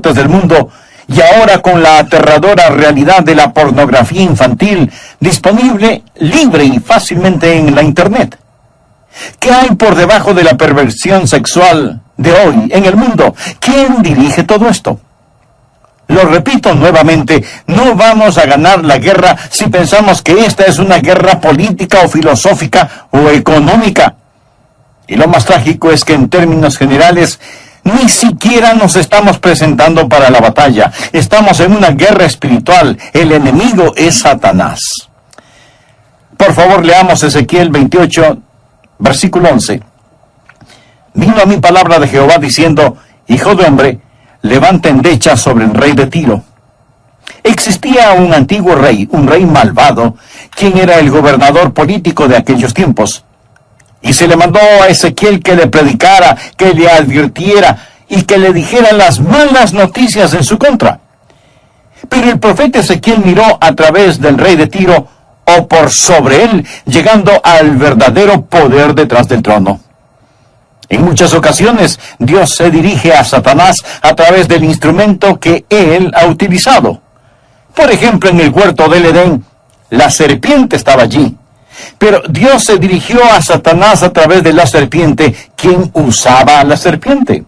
partes del mundo, y ahora con la aterradora realidad de la pornografía infantil disponible libre y fácilmente en la Internet. ¿Qué hay por debajo de la perversión sexual de hoy en el mundo? ¿Quién dirige todo esto? Lo repito nuevamente, no vamos a ganar la guerra si pensamos que esta es una guerra política o filosófica o económica. Y lo más trágico es que en términos generales, ni siquiera nos estamos presentando para la batalla. Estamos en una guerra espiritual. El enemigo es Satanás. Por favor, leamos Ezequiel 28, versículo 11. Vino a mí palabra de Jehová diciendo: Hijo de hombre, levanta endecha sobre el rey de Tiro. Existía un antiguo rey, un rey malvado, quien era el gobernador político de aquellos tiempos. Y se le mandó a Ezequiel que le predicara, que le advirtiera y que le dijera las malas noticias en su contra. Pero el profeta Ezequiel miró a través del rey de Tiro, o por sobre él, llegando al verdadero poder detrás del trono. En muchas ocasiones, Dios se dirige a Satanás a través del instrumento que él ha utilizado. Por ejemplo, en el huerto del Edén, la serpiente estaba allí. Pero Dios se dirigió a Satanás a través de la serpiente, quien usaba a la serpiente.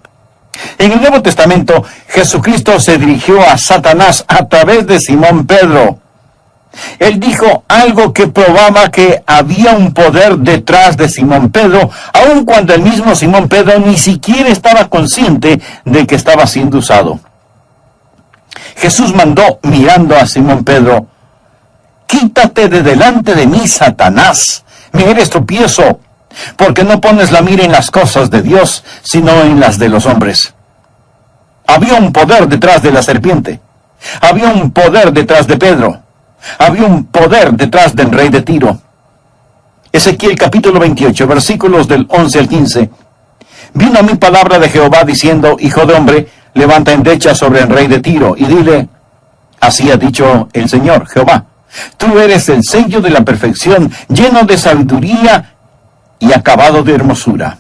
En el Nuevo Testamento, Jesucristo se dirigió a Satanás a través de Simón Pedro. Él dijo algo que probaba que había un poder detrás de Simón Pedro, aun cuando el mismo Simón Pedro ni siquiera estaba consciente de que estaba siendo usado. Jesús mandó, mirando a Simón Pedro: Quítate de delante de mí, Satanás, me eres tropiezo, porque no pones la mira en las cosas de Dios, sino en las de los hombres. Había un poder detrás de la serpiente. Había un poder detrás de Pedro. Había un poder detrás del rey de Tiro. Ezequiel capítulo 28, versículos del 11 al 15. Vino a mí palabra de Jehová diciendo: Hijo de hombre, levanta endecha sobre el rey de Tiro, y dile: Así ha dicho el Señor, Jehová. Tú eres el sello de la perfección, lleno de sabiduría y acabado de hermosura.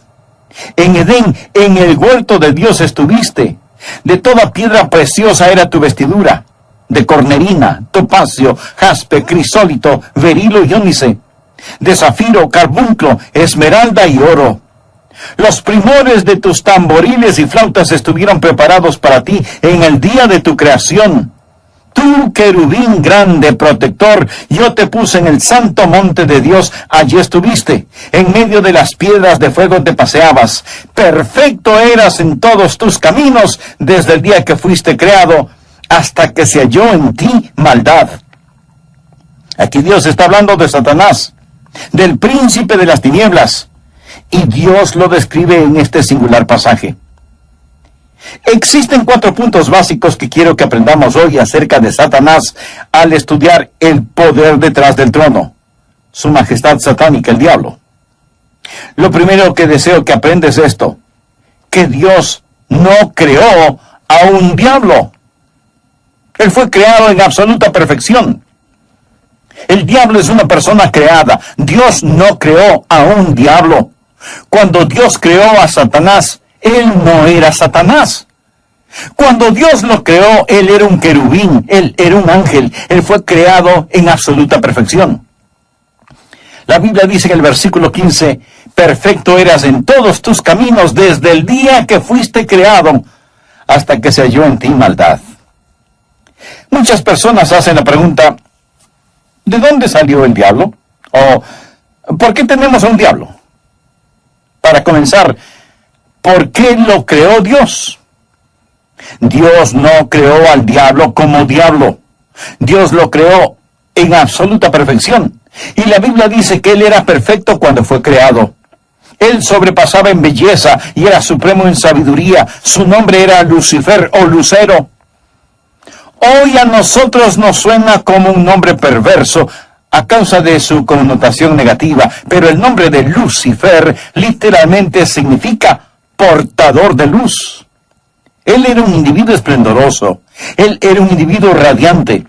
En Edén, en el huerto de Dios estuviste. De toda piedra preciosa era tu vestidura, de cornerina, topacio, jaspe, crisólito, berilo y ónice, de zafiro, carbunclo, esmeralda y oro. Los primores de tus tamboriles y flautas estuvieron preparados para ti en el día de tu creación. Tú, querubín grande, protector, yo te puse en el santo monte de Dios, allí estuviste. En medio de las piedras de fuego te paseabas. Perfecto eras en todos tus caminos, desde el día que fuiste creado, hasta que se halló en ti maldad. Aquí Dios está hablando de Satanás, del príncipe de las tinieblas, y Dios lo describe en este singular pasaje. Existen 4 puntos básicos que quiero que aprendamos hoy acerca de Satanás al estudiar el poder detrás del trono, su majestad satánica, el diablo. Lo primero que deseo que aprendes es esto: que Dios no creó a un diablo. Él fue creado en absoluta perfección. El diablo es una persona creada. Dios no creó a un diablo. Cuando Dios creó a Satanás, él no era Satanás. Cuando Dios lo creó, él era un querubín, él era un ángel. Él fue creado en absoluta perfección. La Biblia dice en el versículo 15: Perfecto eras en todos tus caminos desde el día que fuiste creado, hasta que se halló en ti maldad. Muchas personas hacen la pregunta: ¿de dónde salió el diablo? O ¿por qué tenemos a un diablo? Para comenzar, ¿por qué lo creó Dios? Dios no creó al diablo como diablo. Dios lo creó en absoluta perfección. Y la Biblia dice que él era perfecto cuando fue creado. Él sobrepasaba en belleza y era supremo en sabiduría. Su nombre era Lucifer o Lucero. Hoy a nosotros nos suena como un nombre perverso a causa de su connotación negativa, pero el nombre de Lucifer literalmente significa portador de luz. Él era un individuo esplendoroso, él era un individuo radiante.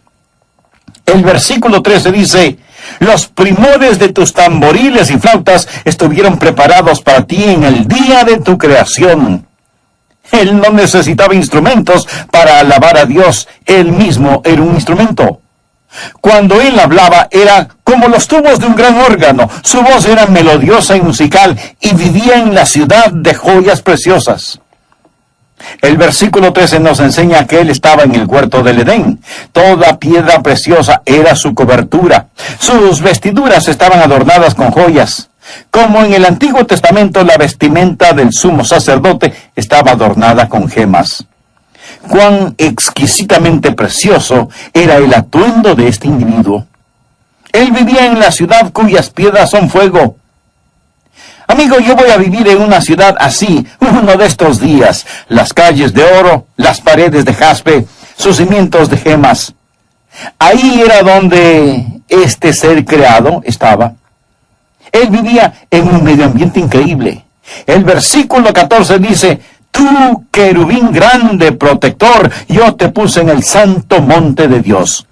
El versículo 13 dice: los primores de tus tamboriles y flautas estuvieron preparados para ti en el día de tu creación. Él no necesitaba instrumentos para alabar a Dios. Él mismo era un instrumento. Cuando él hablaba era como los tubos de un gran órgano. Su voz era melodiosa y musical y vivía en la ciudad de joyas preciosas. El versículo 13 nos enseña que él estaba en el huerto del Edén. Toda piedra preciosa era su cobertura. Sus vestiduras estaban adornadas con joyas. Como en el Antiguo Testamento, la vestimenta del sumo sacerdote estaba adornada con gemas. Cuán exquisitamente precioso era el atuendo de este individuo. Él vivía en la ciudad cuyas piedras son fuego. Amigo, yo voy a vivir en una ciudad así, uno de estos días. Las calles de oro, las paredes de jaspe, sus cimientos de gemas. Ahí era donde este ser creado estaba. Él vivía en un medio ambiente increíble. El versículo 14 dice: Tú, querubín grande, protector, yo te puse en el santo monte de Dios.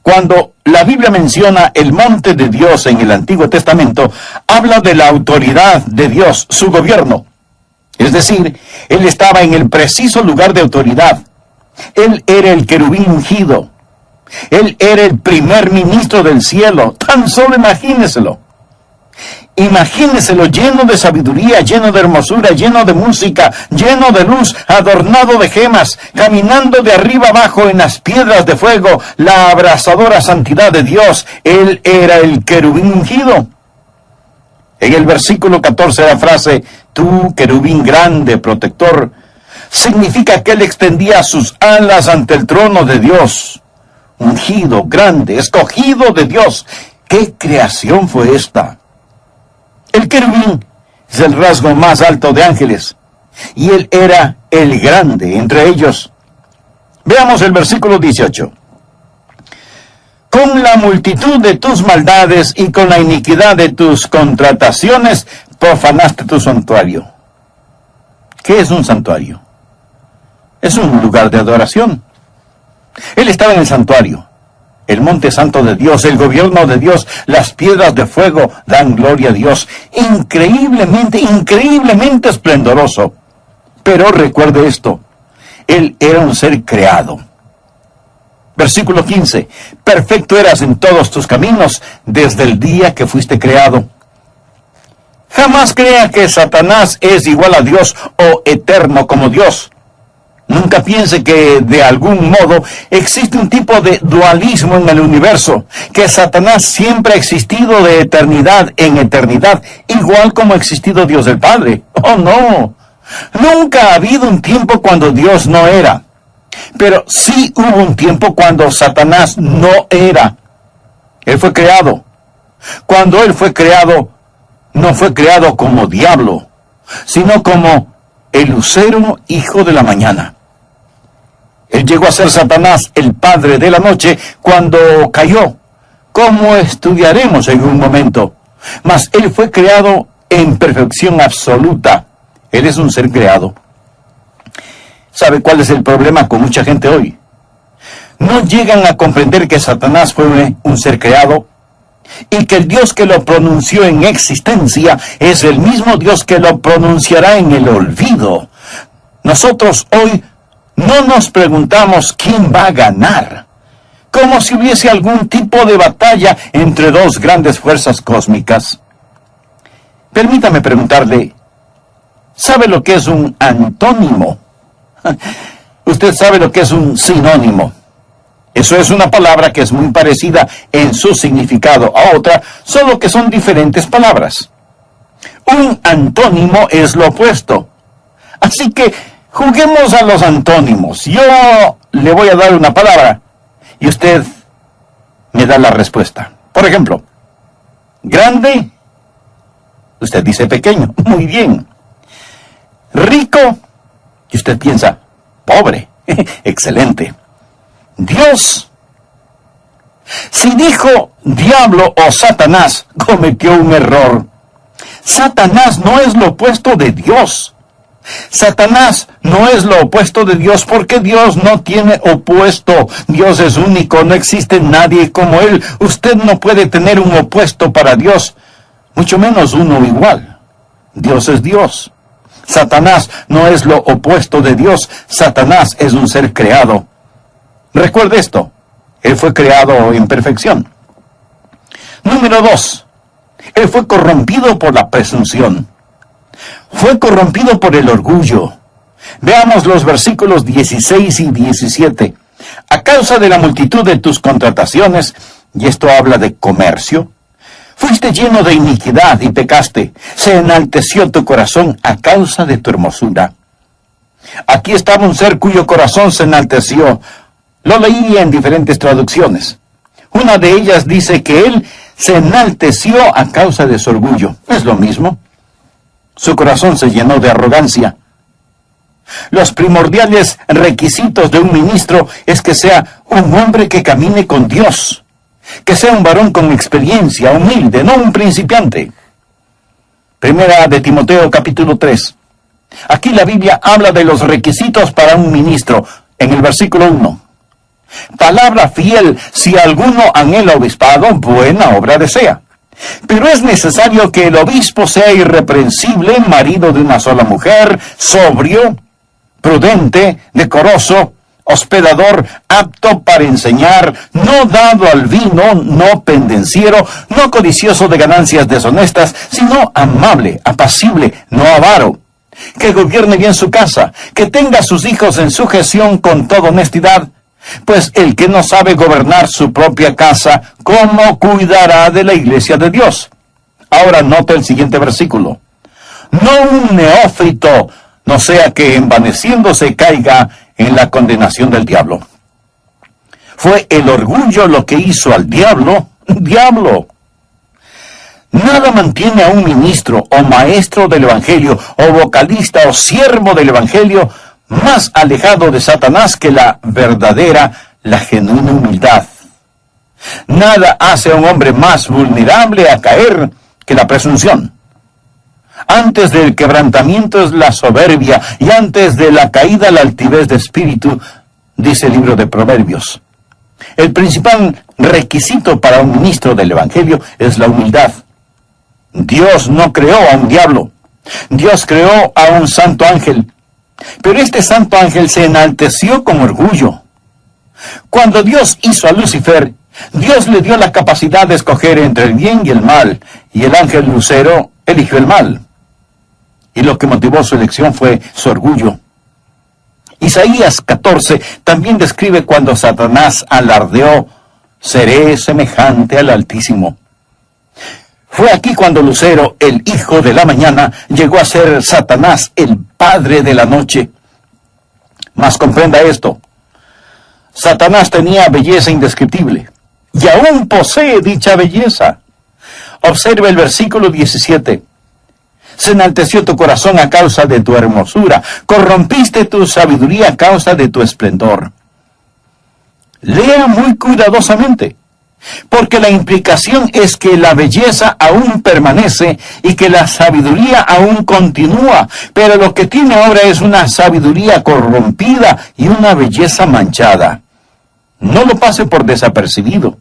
Cuando la Biblia menciona el monte de Dios en el Antiguo Testamento, habla de la autoridad de Dios, su gobierno. Es decir, él estaba en el preciso lugar de autoridad. Él era el querubín ungido. Él era el primer ministro del cielo. Tan solo imagíneselo. Imagíneselo lleno de sabiduría, lleno de hermosura, lleno de música, lleno de luz, adornado de gemas, caminando de arriba abajo en las piedras de fuego, la abrasadora santidad de Dios. Él era el querubín ungido. En el versículo 14 la frase, tú, querubín grande, protector, significa que él extendía sus alas ante el trono de Dios. Ungido, grande, escogido de Dios. ¿Qué creación fue esta? El querubín es el rasgo más alto de ángeles, y él era el grande entre ellos. Veamos el versículo 18. Con la multitud de tus maldades y con la iniquidad de tus contrataciones, profanaste tu santuario. ¿Qué es un santuario? Es un lugar de adoración. Él estaba en el santuario. El monte santo de Dios, el gobierno de Dios, las piedras de fuego dan gloria a Dios. Increíblemente esplendoroso. Pero recuerde esto, él era un ser creado. Versículo 15, perfecto eras en todos tus caminos desde el día que fuiste creado. Jamás crea que Satanás es igual a Dios o eterno como Dios. Nunca piense que de algún modo existe un tipo de dualismo en el universo, que Satanás siempre ha existido de eternidad en eternidad, igual como ha existido Dios el Padre. ¡Oh, no! Nunca ha habido un tiempo cuando Dios no era. Pero sí hubo un tiempo cuando Satanás no era. Él fue creado. Cuando él fue creado, no fue creado como diablo, sino como el lucero hijo de la mañana. Él llegó a ser Satanás, el padre de la noche, cuando cayó, como estudiaremos en un momento. Mas él fue creado en perfección absoluta. Él es un ser creado. ¿Sabe cuál es el problema con mucha gente hoy? No llegan a comprender que Satanás fue un ser creado y que el Dios que lo pronunció en existencia es el mismo Dios que lo pronunciará en el olvido. Nosotros hoy no nos preguntamos quién va a ganar, como si hubiese algún tipo de batalla entre dos grandes fuerzas cósmicas. Permítame preguntarle, ¿sabe lo que es un antónimo? Usted sabe lo que es un sinónimo. Eso es una palabra que es muy parecida en su significado a otra, solo que son diferentes palabras. Un antónimo es lo opuesto. Así que juguemos a los antónimos. Yo le voy a dar una palabra y usted me da la respuesta. Por ejemplo, grande, usted dice pequeño. Muy bien. Rico, y usted piensa, pobre. Excelente. Dios. Si dijo diablo o Satanás, cometió un error. Satanás no es lo opuesto de Dios. Satanás no es lo opuesto de Dios porque Dios no tiene opuesto. Dios es único, no existe nadie como Él. Usted no puede tener un opuesto para Dios, mucho menos uno igual. Dios es Dios. Satanás no es lo opuesto de Dios. Satanás es un ser creado. Recuerde esto. Él fue creado en perfección. Número 2. Él fue corrompido por la presunción. Fue corrompido por el orgullo. Veamos los versículos 16 y 17. A causa de la multitud de tus contrataciones, y esto habla de comercio, fuiste lleno de iniquidad y pecaste. Se enalteció tu corazón a causa de tu hermosura. Aquí estaba un ser cuyo corazón se enalteció. Lo leí en diferentes traducciones. Una de ellas dice que él se enalteció a causa de su orgullo. Es lo mismo. Su corazón se llenó de arrogancia. Los primordiales requisitos de un ministro es que sea un hombre que camine con Dios, que sea un varón con experiencia, humilde, no un principiante. Primera de Timoteo capítulo 3. Aquí la Biblia habla de los requisitos para un ministro, en el versículo 1. Palabra fiel, si alguno anhela obispado, buena obra desea. Pero es necesario que el obispo sea irreprensible, marido de una sola mujer, sobrio, prudente, decoroso, hospedador, apto para enseñar, no dado al vino, no pendenciero, no codicioso de ganancias deshonestas, sino amable, apacible, no avaro, que gobierne bien su casa, que tenga a sus hijos en sujeción con toda honestidad, pues el que no sabe gobernar su propia casa, ¿cómo cuidará de la iglesia de Dios? Ahora nota el siguiente versículo. No un neófito, no sea que envaneciéndose caiga en la condenación del diablo. Fue el orgullo lo que hizo al diablo. Nada mantiene a un ministro o maestro del evangelio o vocalista o siervo del evangelio más alejado de Satanás que la genuina humildad. Nada hace a un hombre más vulnerable a caer que la presunción. Antes del quebrantamiento es la soberbia, y antes de la caída la altivez de espíritu, dice el libro de Proverbios. El principal requisito para un ministro del evangelio es la humildad. Dios no creó a un diablo. Dios creó a un santo ángel. Pero este santo ángel se enalteció con orgullo. Cuando Dios hizo a Lucifer, Dios le dio la capacidad de escoger entre el bien y el mal, y el ángel Lucero eligió el mal. Y lo que motivó su elección fue su orgullo. Isaías 14 también describe cuando Satanás alardeó, seré semejante al Altísimo. Fue aquí cuando Lucero, el hijo de la mañana, llegó a ser Satanás, el padre de la noche. Mas comprenda esto. Satanás tenía belleza indescriptible, y aún posee dicha belleza. Observe el versículo 17. Se enalteció tu corazón a causa de tu hermosura, corrompiste tu sabiduría a causa de tu esplendor. Lea muy cuidadosamente, porque la implicación es que la belleza aún permanece y que la sabiduría aún continúa, pero lo que tiene ahora es una sabiduría corrompida y una belleza manchada. No lo pase por desapercibido.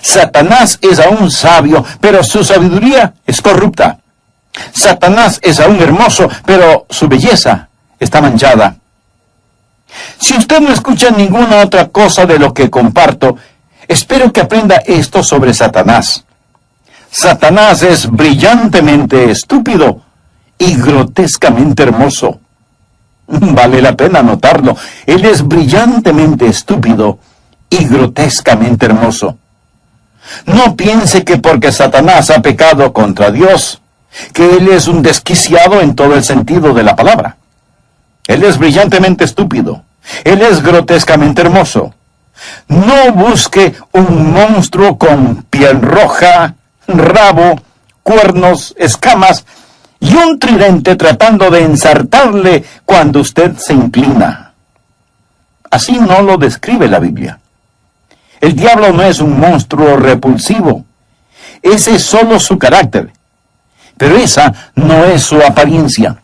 Satanás es aún sabio, pero su sabiduría es corrupta. Satanás es aún hermoso, pero su belleza está manchada. Si usted no escucha ninguna otra cosa de lo que comparto, espero que aprenda esto sobre Satanás. Satanás es brillantemente estúpido y grotescamente hermoso. Vale la pena notarlo. Él es brillantemente estúpido y grotescamente hermoso. No piense que porque Satanás ha pecado contra Dios, que él es un desquiciado en todo el sentido de la palabra. Él es brillantemente estúpido. Él es grotescamente hermoso. No busque un monstruo con piel roja, rabo, cuernos, escamas y un tridente tratando de ensartarle cuando usted se inclina. Así no lo describe la Biblia. El diablo no es un monstruo repulsivo. Ese es solo su carácter. Pero esa no es su apariencia.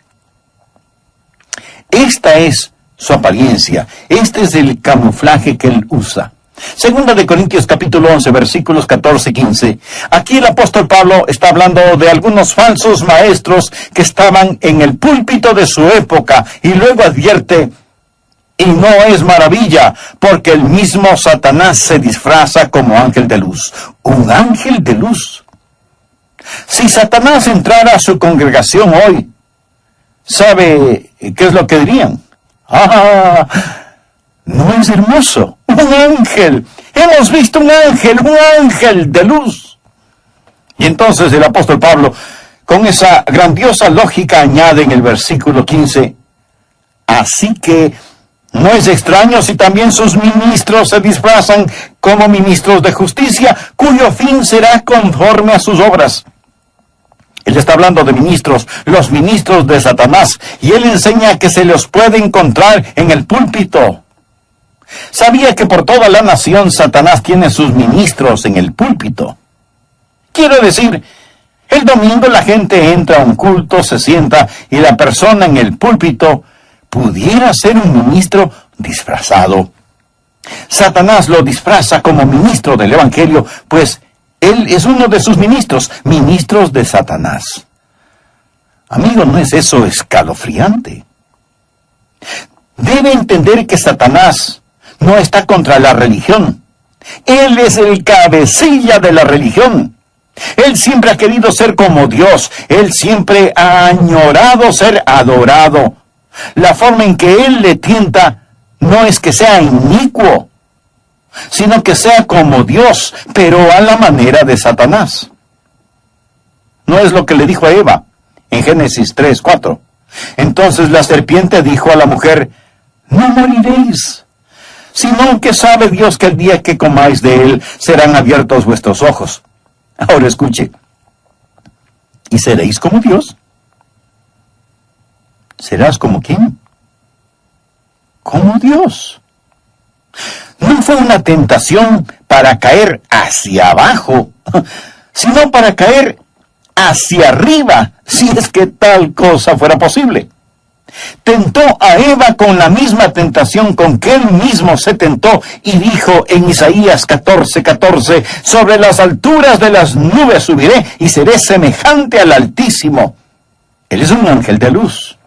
Esta es su apariencia. Este es el camuflaje que él usa. Segunda de Corintios capítulo 11, versículos 14 y 15. Aquí el apóstol Pablo está hablando de algunos falsos maestros que estaban en el púlpito de su época, y luego advierte: y no es maravilla, porque el mismo Satanás se disfraza como ángel de luz. ¿Un ángel de luz? Si Satanás entrara a su congregación hoy, ¿sabe qué es lo que dirían? ¡Ah! ¿No es hermoso? ¡Un ángel! ¡Hemos visto un ángel de luz! Y entonces el apóstol Pablo, con esa grandiosa lógica, añade en el versículo 15: así que no es extraño si también sus ministros se disfrazan como ministros de justicia, cuyo fin será conforme a sus obras. Él está hablando de ministros, los ministros de Satanás, y él enseña que se los puede encontrar en el púlpito. ¿Sabía que por toda la nación Satanás tiene sus ministros en el púlpito? Quiero decir, el domingo la gente entra a un culto, se sienta, y la persona en el púlpito pudiera ser un ministro disfrazado. Satanás lo disfraza como ministro del Evangelio, pues él es uno de sus ministros de Satanás. Amigo, ¿no es eso escalofriante? Debe entender que Satanás no está contra la religión. Él es el cabecilla de la religión. Él siempre ha querido ser como Dios. Él siempre ha añorado ser adorado. La forma en que él le tienta no es que sea inicuo, sino que sea como Dios, pero a la manera de Satanás. ¿No es lo que le dijo a Eva en Génesis 3:4? Entonces la serpiente dijo a la mujer: no moriréis, sino que sabe Dios que el día que comáis de él serán abiertos vuestros ojos. Ahora escuche: ¿y seréis como Dios? ¿Serás como quién? Como Dios. No fue una tentación para caer hacia abajo, sino para caer hacia arriba, si es que tal cosa fuera posible. Tentó a Eva con la misma tentación con que él mismo se tentó, y dijo en Isaías 14:14, sobre las alturas de las nubes subiré y seré semejante al Altísimo. Él es un ángel de luz.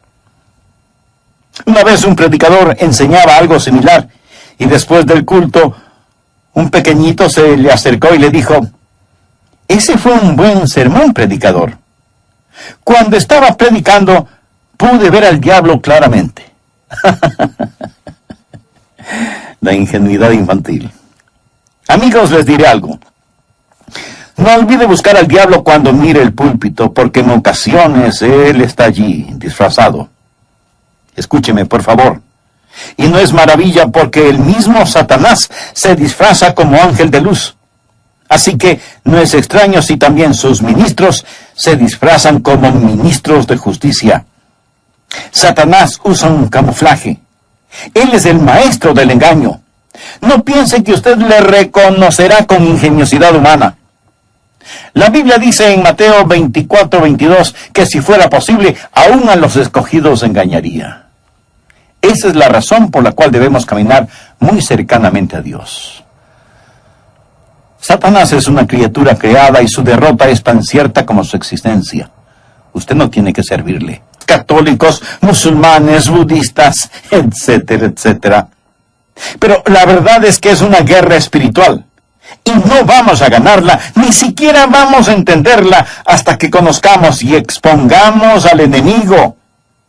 Una vez un predicador enseñaba algo similar, y después del culto, un pequeñito se le acercó y le dijo: ese fue un buen sermón, predicador. Cuando estaba predicando, pude ver al diablo claramente. La ingenuidad infantil. Amigos, les diré algo. No olvide buscar al diablo cuando mire el púlpito, porque en ocasiones él está allí, disfrazado. Escúcheme, por favor. Y no es maravilla, porque el mismo Satanás se disfraza como ángel de luz. Así que no es extraño si también sus ministros se disfrazan como ministros de justicia. Satanás usa un camuflaje. Él es el maestro del engaño. No piense que usted le reconocerá con ingeniosidad humana. La Biblia dice en Mateo 24:22 que si fuera posible, aún a los escogidos engañaría. Esa es la razón por la cual debemos caminar muy cercanamente a Dios. Satanás es una criatura creada y su derrota es tan cierta como su existencia. Usted no tiene que servirle. Católicos, musulmanes, budistas, etcétera, etcétera. Pero la verdad es que es una guerra espiritual. Y no vamos a ganarla, ni siquiera vamos a entenderla hasta que conozcamos y expongamos al enemigo,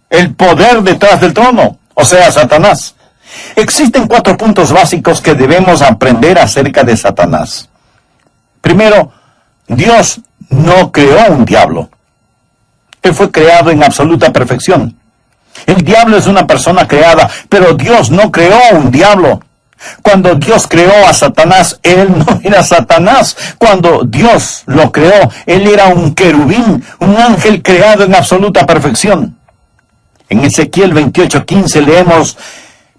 el poder detrás del trono, o sea, Satanás. Existen 4 puntos básicos que debemos aprender acerca de Satanás. Primero, Dios no creó un diablo. Él fue creado en absoluta perfección. El diablo es una persona creada, pero Dios no creó un diablo. Cuando Dios creó a Satanás, él no era Satanás. Cuando Dios lo creó, él era un querubín, un ángel creado en absoluta perfección. En Ezequiel 28:15 leemos: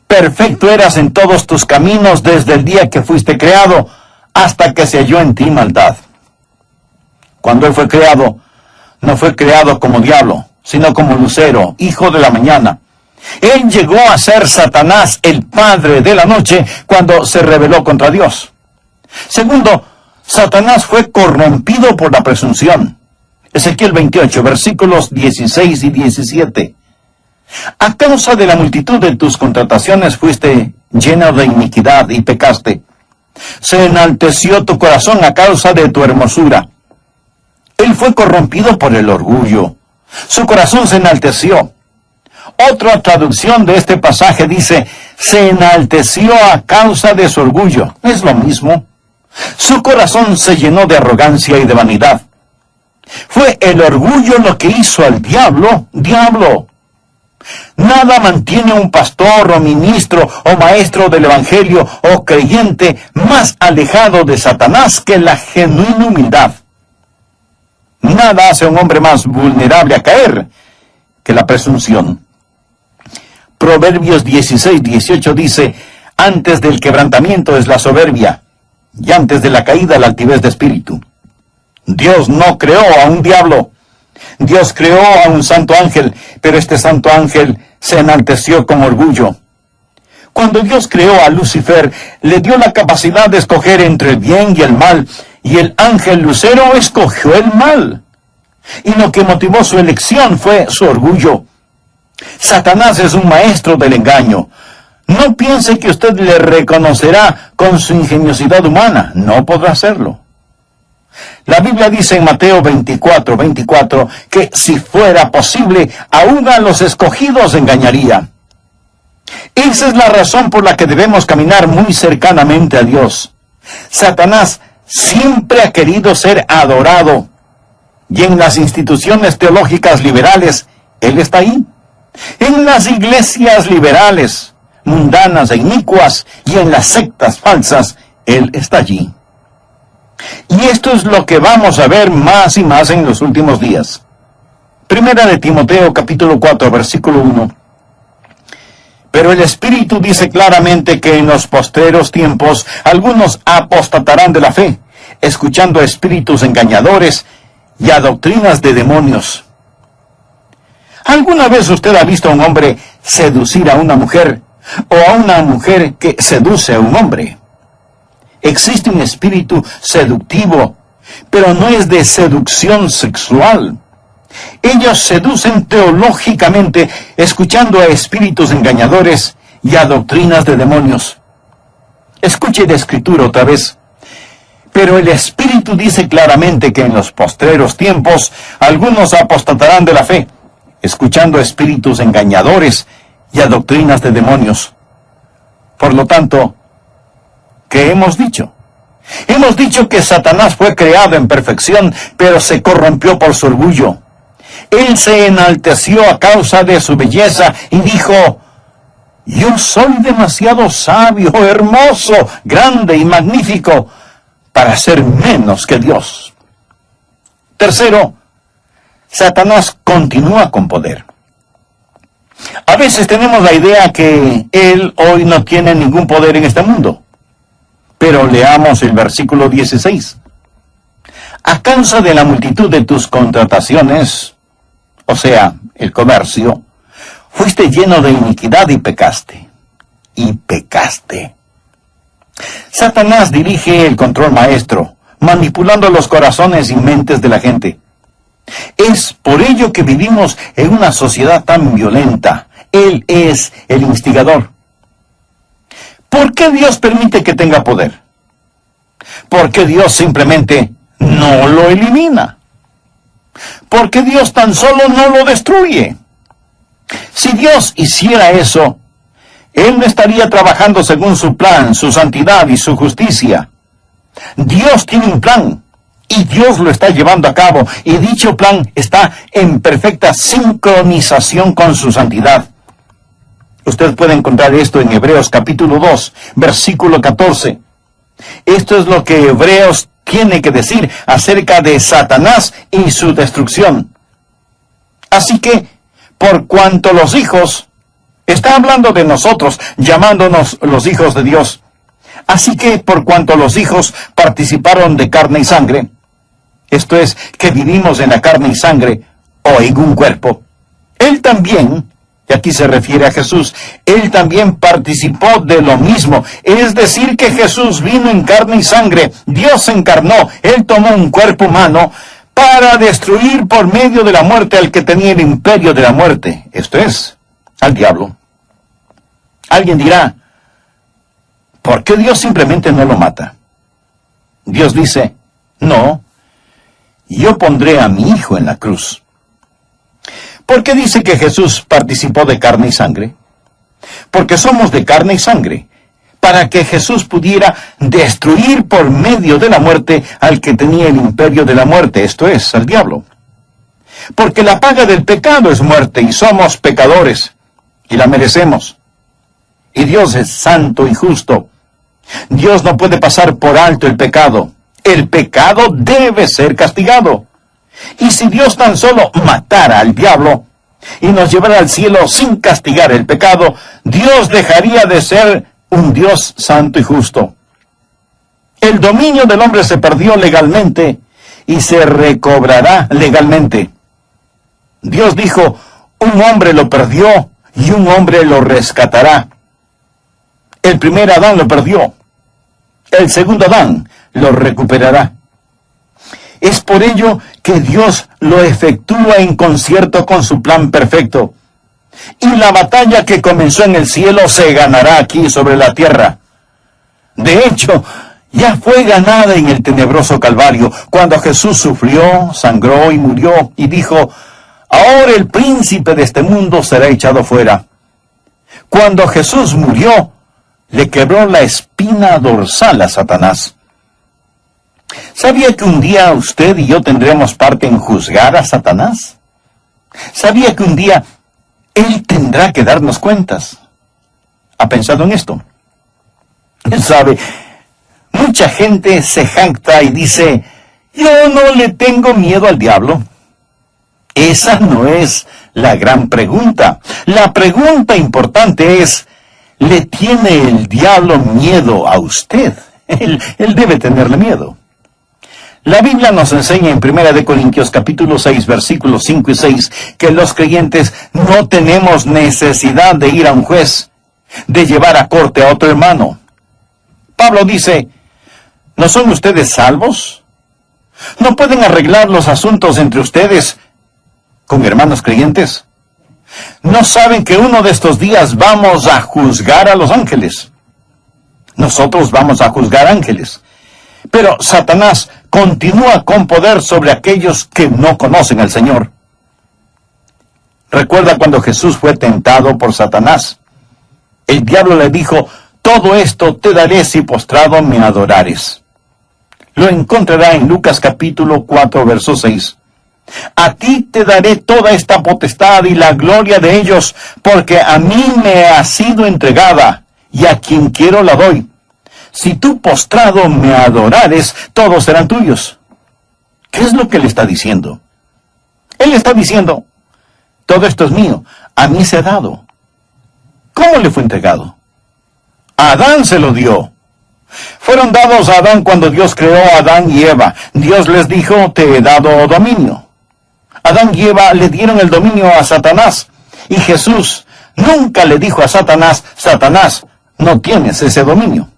perfecto eras en todos tus caminos desde el día que fuiste creado, hasta que se halló en ti maldad. Cuando él fue creado, no fue creado como diablo, sino como lucero, hijo de la mañana. Él llegó a ser Satanás, el padre de la noche, cuando se rebeló contra Dios. Segundo, Satanás fue corrompido por la presunción. Ezequiel 28, versículos 16 y 17. A causa de la multitud de tus contrataciones fuiste lleno de iniquidad y pecaste. Se enalteció tu corazón a causa de tu hermosura. Él fue corrompido por el orgullo. Su corazón se enalteció. Otra traducción de este pasaje dice, se enalteció a causa de su orgullo. Es lo mismo. Su corazón se llenó de arrogancia y de vanidad. Fue el orgullo lo que hizo al diablo, diablo. Nada mantiene a un pastor o ministro o maestro del evangelio o creyente más alejado de Satanás que la genuina humildad. Nada hace a un hombre más vulnerable a caer que la presunción. Proverbios 16:18 dice, antes del quebrantamiento es la soberbia, y antes de la caída la altivez de espíritu. Dios no creó a un diablo. Dios creó a un santo ángel, pero este santo ángel se enalteció con orgullo. Cuando Dios creó a Lucifer, le dio la capacidad de escoger entre el bien y el mal, y el ángel lucero escogió el mal. Y lo que motivó su elección fue su orgullo. Satanás es un maestro del engaño. No piense que usted le reconocerá con su ingeniosidad humana. No podrá hacerlo. La Biblia dice en Mateo 24:24 que si fuera posible, aún a los escogidos engañaría. Esa es la razón por la que debemos caminar muy cercanamente a Dios. Satanás siempre ha querido ser adorado. Y en las instituciones teológicas liberales, él está ahí. En las iglesias liberales, mundanas e inicuas, y en las sectas falsas, él está allí. Y esto es lo que vamos a ver más y más en los últimos días. Primera de Timoteo, capítulo 4, versículo 1. Pero el Espíritu dice claramente que en los postreros tiempos algunos apostatarán de la fe, escuchando a espíritus engañadores y a doctrinas de demonios. ¿Alguna vez usted ha visto a un hombre seducir a una mujer o a una mujer que seduce a un hombre? Existe un espíritu seductivo, pero no es de seducción sexual. Ellos seducen teológicamente, escuchando a espíritus engañadores y a doctrinas de demonios. Escuche la escritura otra vez. Pero el Espíritu dice claramente que en los postreros tiempos algunos apostatarán de la fe, escuchando a espíritus engañadores y a doctrinas de demonios. Por lo tanto, ¿qué hemos dicho? Hemos dicho que Satanás fue creado en perfección, pero se corrompió por su orgullo. Él se enalteció a causa de su belleza y dijo, yo soy demasiado sabio, hermoso, grande y magnífico para ser menos que Dios. Tercero, Satanás continúa con poder. A veces tenemos la idea que él hoy no tiene ningún poder en este mundo. Pero leamos el versículo 16. A causa de la multitud de tus contrataciones, o sea, el comercio, fuiste lleno de iniquidad y pecaste. Y pecaste. Satanás dirige el control maestro, manipulando los corazones y mentes de la gente. Es por ello que vivimos en una sociedad tan violenta. Él es el instigador. ¿Por qué Dios permite que tenga poder? ¿Por qué Dios simplemente no lo elimina? ¿Por qué Dios tan solo no lo destruye? Si Dios hiciera eso, Él no estaría trabajando según su plan, su santidad y su justicia. Dios tiene un plan, y Dios lo está llevando a cabo, y dicho plan está en perfecta sincronización con su santidad. Usted puede encontrar esto en Hebreos capítulo 2, versículo 14. Esto es lo que Hebreos tiene que decir acerca de Satanás y su destrucción. Así que, por cuanto los hijos, está hablando de nosotros, llamándonos los hijos de Dios. Así que, por cuanto los hijos participaron de carne y sangre, esto es, que vivimos en la carne y sangre, o en un cuerpo, Él también, y aquí se refiere a Jesús, Él también participó de lo mismo. Es decir, que Jesús vino en carne y sangre, Dios se encarnó, Él tomó un cuerpo humano para destruir por medio de la muerte al que tenía el imperio de la muerte, esto es, al diablo. Alguien dirá, ¿por qué Dios simplemente no lo mata? Dios dice, no, yo pondré a mi Hijo en la cruz. ¿Por qué dice que Jesús participó de carne y sangre? Porque somos de carne y sangre, para que Jesús pudiera destruir por medio de la muerte al que tenía el imperio de la muerte, esto es, al diablo. Porque la paga del pecado es muerte, y somos pecadores, y la merecemos. Y Dios es santo y justo. Dios no puede pasar por alto el pecado. El pecado debe ser castigado. Y si Dios tan solo matara al diablo y nos llevara al cielo sin castigar el pecado, Dios dejaría de ser un Dios santo y justo. El dominio del hombre se perdió legalmente y se recobrará legalmente. Dios dijo, un hombre lo perdió y un hombre lo rescatará. El primer Adán lo perdió. El segundo Adán lo recuperará. Es por ello que Dios lo efectúa en concierto con su plan perfecto. Y la batalla que comenzó en el cielo se ganará aquí sobre la tierra. De hecho, ya fue ganada en el tenebroso Calvario, cuando Jesús sufrió, sangró y murió, y dijo, ahora el príncipe de este mundo será echado fuera. Cuando Jesús murió, le quebró la espina dorsal a Satanás. ¿Sabía que un día usted y yo tendremos parte en juzgar a Satanás? ¿Sabía que un día él tendrá que darnos cuentas? ¿Ha pensado en esto? ¿Sabe? Mucha gente se jacta y dice, yo no le tengo miedo al diablo. Esa no es la gran pregunta. La pregunta importante es, ¿le tiene el diablo miedo a usted? Él debe tenerle miedo. La Biblia nos enseña en 1 Corintios capítulo 6, versículos 5 y 6, que los creyentes no tenemos necesidad de ir a un juez, de llevar a corte a otro hermano. Pablo dice, ¿no son ustedes salvos? ¿No pueden arreglar los asuntos entre ustedes con hermanos creyentes? ¿No saben que uno de estos días vamos a juzgar a los ángeles? Nosotros vamos a juzgar ángeles. Pero Satanás continúa con poder sobre aquellos que no conocen al Señor. Recuerda cuando Jesús fue tentado por Satanás. El diablo le dijo, todo esto te daré si postrado me adorares. Lo encontrará en Lucas capítulo 4, verso 6. A ti te daré toda esta potestad y la gloria de ellos, porque a mí me ha sido entregada, y a quien quiero la doy. Si tú postrado me adorares, todos serán tuyos. ¿Qué es lo que le está diciendo? Él está diciendo, todo esto es mío, a mí se ha dado. ¿Cómo le fue entregado? A Adán se lo dio. Fueron dados a Adán cuando Dios creó a Adán y Eva. Dios les dijo, te he dado dominio. Adán y Eva le dieron el dominio a Satanás. Y Jesús nunca le dijo a Satanás, Satanás, no tienes ese dominio.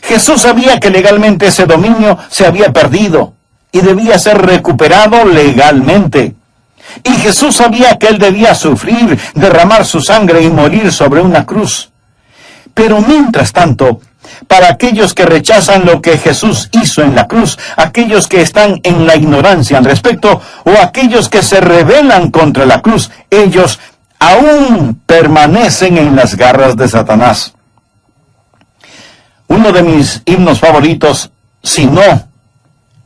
Jesús sabía que legalmente ese dominio se había perdido y debía ser recuperado legalmente. Y Jesús sabía que él debía sufrir, derramar su sangre y morir sobre una cruz. Pero mientras tanto, para aquellos que rechazan lo que Jesús hizo en la cruz, aquellos que están en la ignorancia al respecto, o aquellos que se rebelan contra la cruz, ellos aún permanecen en las garras de Satanás. Uno de mis himnos favoritos, si no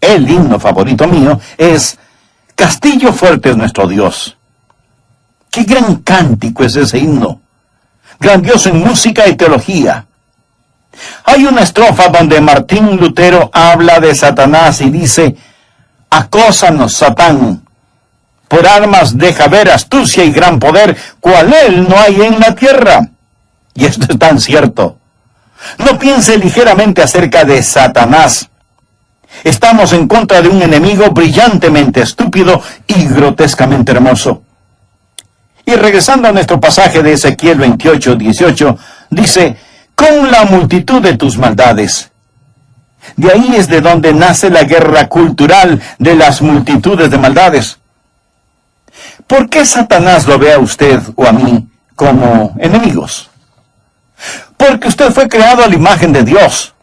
el himno favorito mío, es Castillo fuerte es nuestro Dios. ¡Qué gran cántico es ese himno! Grandioso en música y teología. Hay una estrofa donde Martín Lutero habla de Satanás y dice, acósanos, Satán, por armas deja ver astucia y gran poder, cual él no hay en la tierra. Y esto es tan cierto. No piense ligeramente acerca de Satanás. Estamos en contra de un enemigo brillantemente estúpido y grotescamente hermoso. Y regresando a nuestro pasaje de Ezequiel 28:18, dice, con la multitud de tus maldades. De ahí es de donde nace la guerra cultural de las multitudes de maldades. ¿Por qué Satanás lo ve a usted o a mí como enemigos? Porque usted fue creado a la imagen de Dios.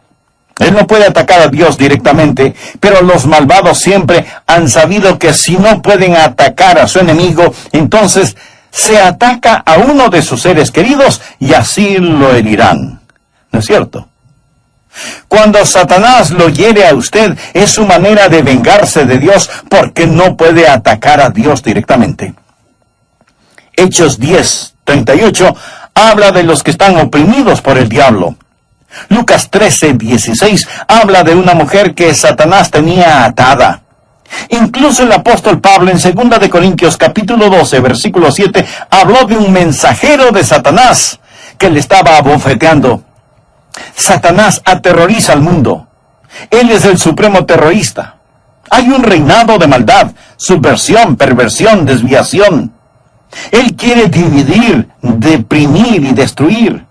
Él no puede atacar a Dios directamente, pero los malvados siempre han sabido que si no pueden atacar a su enemigo, entonces se ataca a uno de sus seres queridos y así lo herirán. ¿No es cierto? Cuando Satanás lo hiere a usted, es su manera de vengarse de Dios porque no puede atacar a Dios directamente. Hechos 10:38 habla de los que están oprimidos por el diablo. Lucas 13:16 habla de una mujer que Satanás tenía atada. Incluso el apóstol Pablo en 2 de Corintios capítulo 12, versículo 7, habló de un mensajero de Satanás que le estaba abofeteando. Satanás aterroriza al mundo. Él es el supremo terrorista. Hay un reinado de maldad, subversión, perversión, desviación. Él quiere dividir, deprimir y destruir.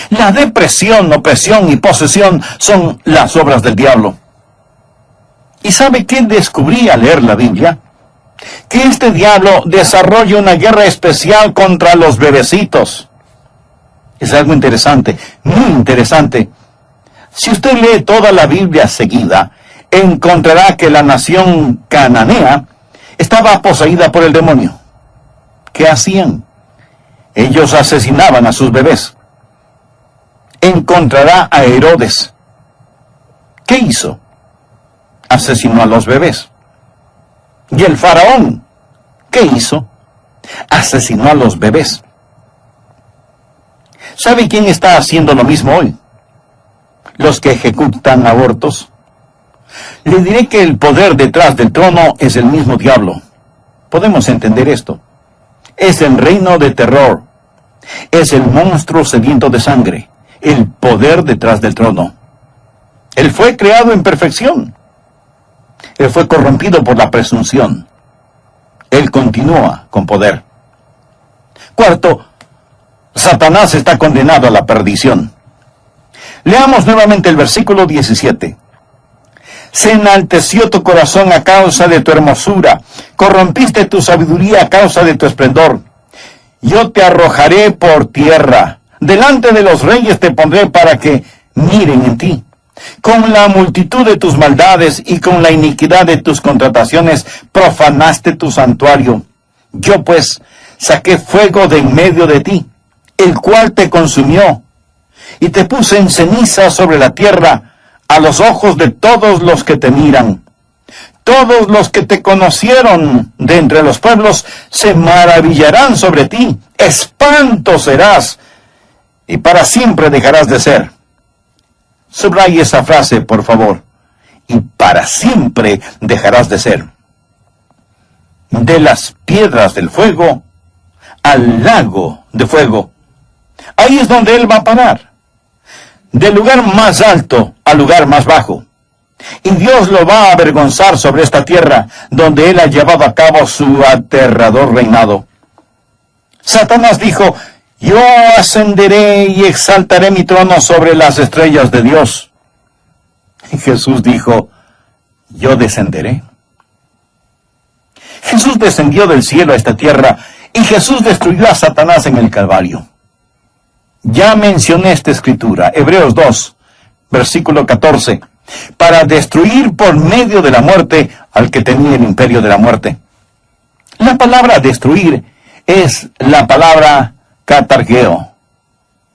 La depresión, opresión y posesión son las obras del diablo. ¿Y sabe qué descubrí al leer la Biblia? Que este diablo desarrolla una guerra especial contra los bebecitos. Es algo interesante, muy interesante. Si usted lee toda la Biblia seguida, encontrará que la nación cananea estaba poseída por el demonio. ¿Qué hacían? Ellos asesinaban a sus bebés. Encontrará a Herodes. ¿Qué hizo? Asesinó a los bebés. ¿Y el faraón? ¿Qué hizo? Asesinó a los bebés. ¿Sabe quién está haciendo lo mismo hoy? Los que ejecutan abortos. Le diré que el poder detrás del trono es el mismo diablo. Podemos entender esto. Es el reino de terror. Es el monstruo sediento de sangre. El poder detrás del trono. Él fue creado en perfección. Él fue corrompido por la presunción. Él continúa con poder. Cuarto, Satanás está condenado a la perdición. Leamos nuevamente el versículo 17. Se enalteció tu corazón a causa de tu hermosura, corrompiste tu sabiduría a causa de tu esplendor. Yo te arrojaré por tierra, delante de los reyes te pondré para que miren en ti. Con la multitud de tus maldades y con la iniquidad de tus contrataciones profanaste tu santuario. Yo pues saqué fuego de en medio de ti, el cual te consumió, y te puse en ceniza sobre la tierra, a los ojos de todos los que te miran. Todos los que te conocieron de entre los pueblos se maravillarán sobre ti. Espanto serás, y para siempre dejarás de ser. Subraye esa frase, por favor. Y para siempre dejarás de ser. De las piedras del fuego al lago de fuego. Ahí es donde él va a parar. Del lugar más alto al lugar más bajo. Y Dios lo va a avergonzar sobre esta tierra, donde él ha llevado a cabo su aterrador reinado. Satanás dijo, yo ascenderé y exaltaré mi trono sobre las estrellas de Dios. Y Jesús dijo, yo descenderé. Jesús descendió del cielo a esta tierra, y Jesús destruyó a Satanás en el Calvario. Ya mencioné esta escritura, Hebreos 2, versículo 14, para destruir por medio de la muerte al que tenía el imperio de la muerte. La palabra destruir es la palabra katargeo.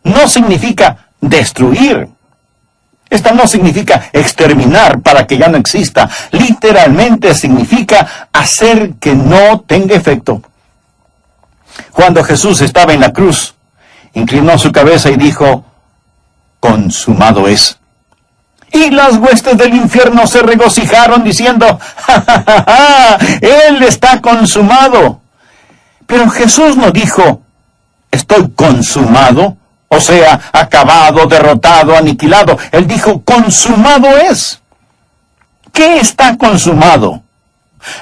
No significa destruir. Esta no significa exterminar para que ya no exista. Literalmente significa hacer que no tenga efecto. Cuando Jesús estaba en la cruz, inclinó su cabeza y dijo, consumado es. Y las huestes del infierno se regocijaron diciendo, ¡ja, ja, ja, ja! Él está consumado. Pero Jesús no dijo, estoy consumado, o sea, acabado, derrotado, aniquilado. Él dijo, consumado es. ¿Qué está consumado?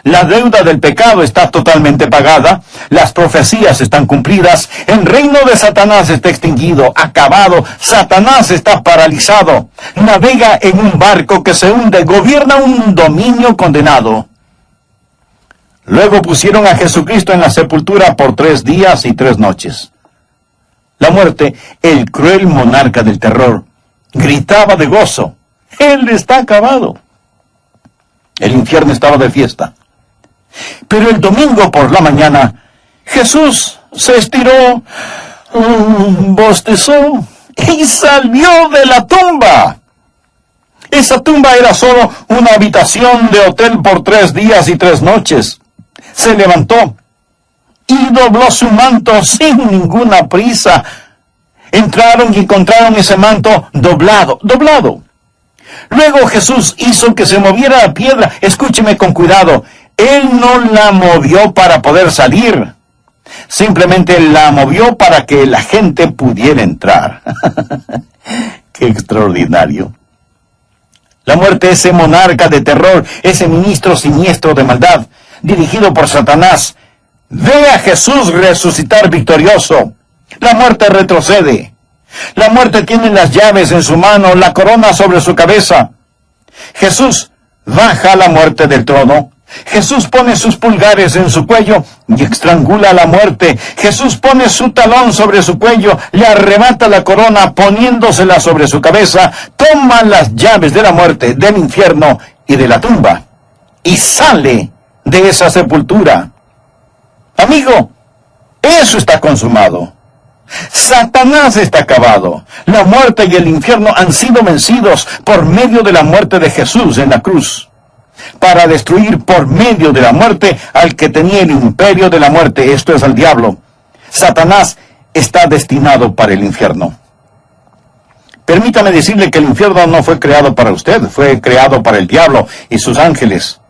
La deuda del pecado está totalmente pagada, las profecías están cumplidas, el reino de Satanás está extinguido, acabado, Satanás está paralizado, navega en un barco que se hunde, gobierna un dominio condenado. Luego pusieron a Jesucristo en la sepultura por 3 días y 3 noches. La muerte, el cruel monarca del terror, gritaba de gozo. Él está acabado. El infierno estaba de fiesta. Pero el domingo por la mañana, Jesús se estiró, bostezó y salió de la tumba. Esa tumba era solo una habitación de hotel por 3 días y 3 noches. Se levantó y dobló su manto sin ninguna prisa. Entraron y encontraron ese manto doblado. Luego Jesús hizo que se moviera la piedra. Escúcheme con cuidado. Él no la movió para poder salir. Simplemente la movió para que la gente pudiera entrar. ¡Qué extraordinario! La muerte, ese monarca de terror, ese ministro siniestro de maldad, dirigido por Satanás, ve a Jesús resucitar victorioso. La muerte retrocede. La muerte tiene las llaves en su mano, la corona sobre su cabeza. Jesús baja a la muerte del trono. Jesús pone sus pulgares en su cuello y estrangula a la muerte. Jesús pone su talón sobre su cuello, le arrebata la corona poniéndosela sobre su cabeza, toma las llaves de la muerte, del infierno y de la tumba y sale de esa sepultura. Amigo, eso está consumado. Satanás está acabado. La muerte y el infierno han sido vencidos por medio de la muerte de Jesús en la cruz, para destruir por medio de la muerte al que tenía el imperio de la muerte, esto es al diablo. Satanás está destinado para el infierno. Permítame decirle que el infierno no fue creado para usted, fue creado para el diablo y sus ángeles.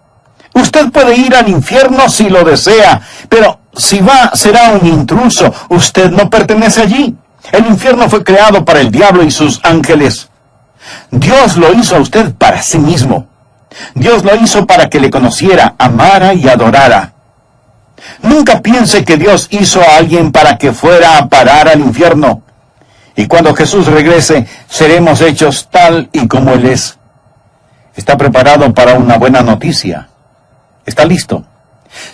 Usted puede ir al infierno si lo desea, pero si va, será un intruso. Usted no pertenece allí. El infierno fue creado para el diablo y sus ángeles. Dios lo hizo a usted para sí mismo. Dios lo hizo para que le conociera, amara y adorara. Nunca piense que Dios hizo a alguien para que fuera a parar al infierno. Y cuando Jesús regrese, seremos hechos tal y como Él es. ¿Está preparado para una buena noticia? ¿Está listo?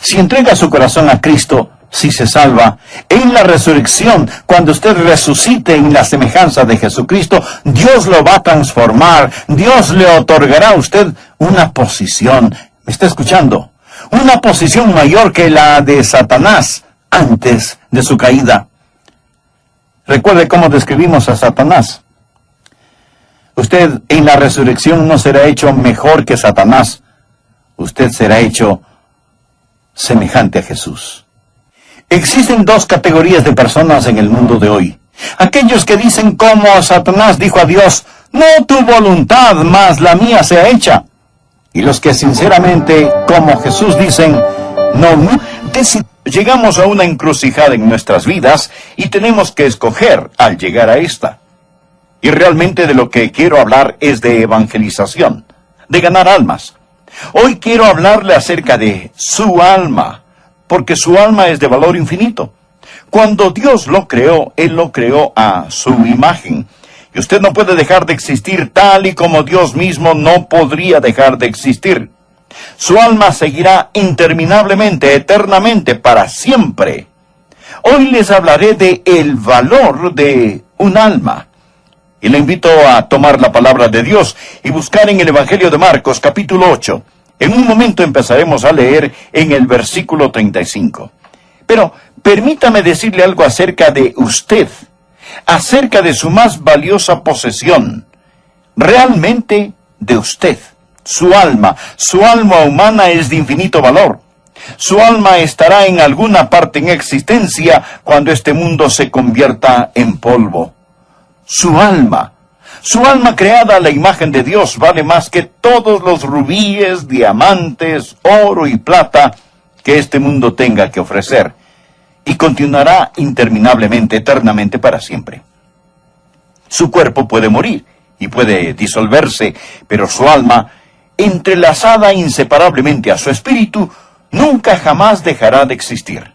Si entrega su corazón a Cristo, si se salva, en la resurrección, cuando usted resucite en la semejanza de Jesucristo, Dios lo va a transformar. Dios le otorgará a usted una posición. ¿Me está escuchando? Una posición mayor que la de Satanás antes de su caída. Recuerde cómo describimos a Satanás. Usted en la resurrección no será hecho mejor que Satanás. Usted será hecho semejante a Jesús. Existen 2 categorías de personas en el mundo de hoy. Aquellos que dicen como Satanás dijo a Dios, no tu voluntad, mas la mía sea hecha. Y los que sinceramente, como Jesús, dicen, no. Llegamos a una encrucijada en nuestras vidas y tenemos que escoger al llegar a esta. Y realmente de lo que quiero hablar es de evangelización, de ganar almas. Hoy quiero hablarle acerca de su alma, porque su alma es de valor infinito. Cuando Dios lo creó, Él lo creó a su imagen. Y usted no puede dejar de existir tal y como Dios mismo no podría dejar de existir. Su alma seguirá interminablemente, eternamente, para siempre. Hoy les hablaré de el valor de un alma. Y le invito a tomar la palabra de Dios y buscar en el Evangelio de Marcos, capítulo 8. En un momento empezaremos a leer en el versículo 35. Pero permítame decirle algo acerca de usted, acerca de su más valiosa posesión, realmente de usted. Su alma humana es de infinito valor. Su alma estará en alguna parte en existencia cuando este mundo se convierta en polvo. Su alma creada a la imagen de Dios vale más que todos los rubíes, diamantes, oro y plata que este mundo tenga que ofrecer, y continuará interminablemente, eternamente, para siempre. Su cuerpo puede morir y puede disolverse, pero su alma entrelazada inseparablemente a su espíritu, nunca jamás dejará de existir.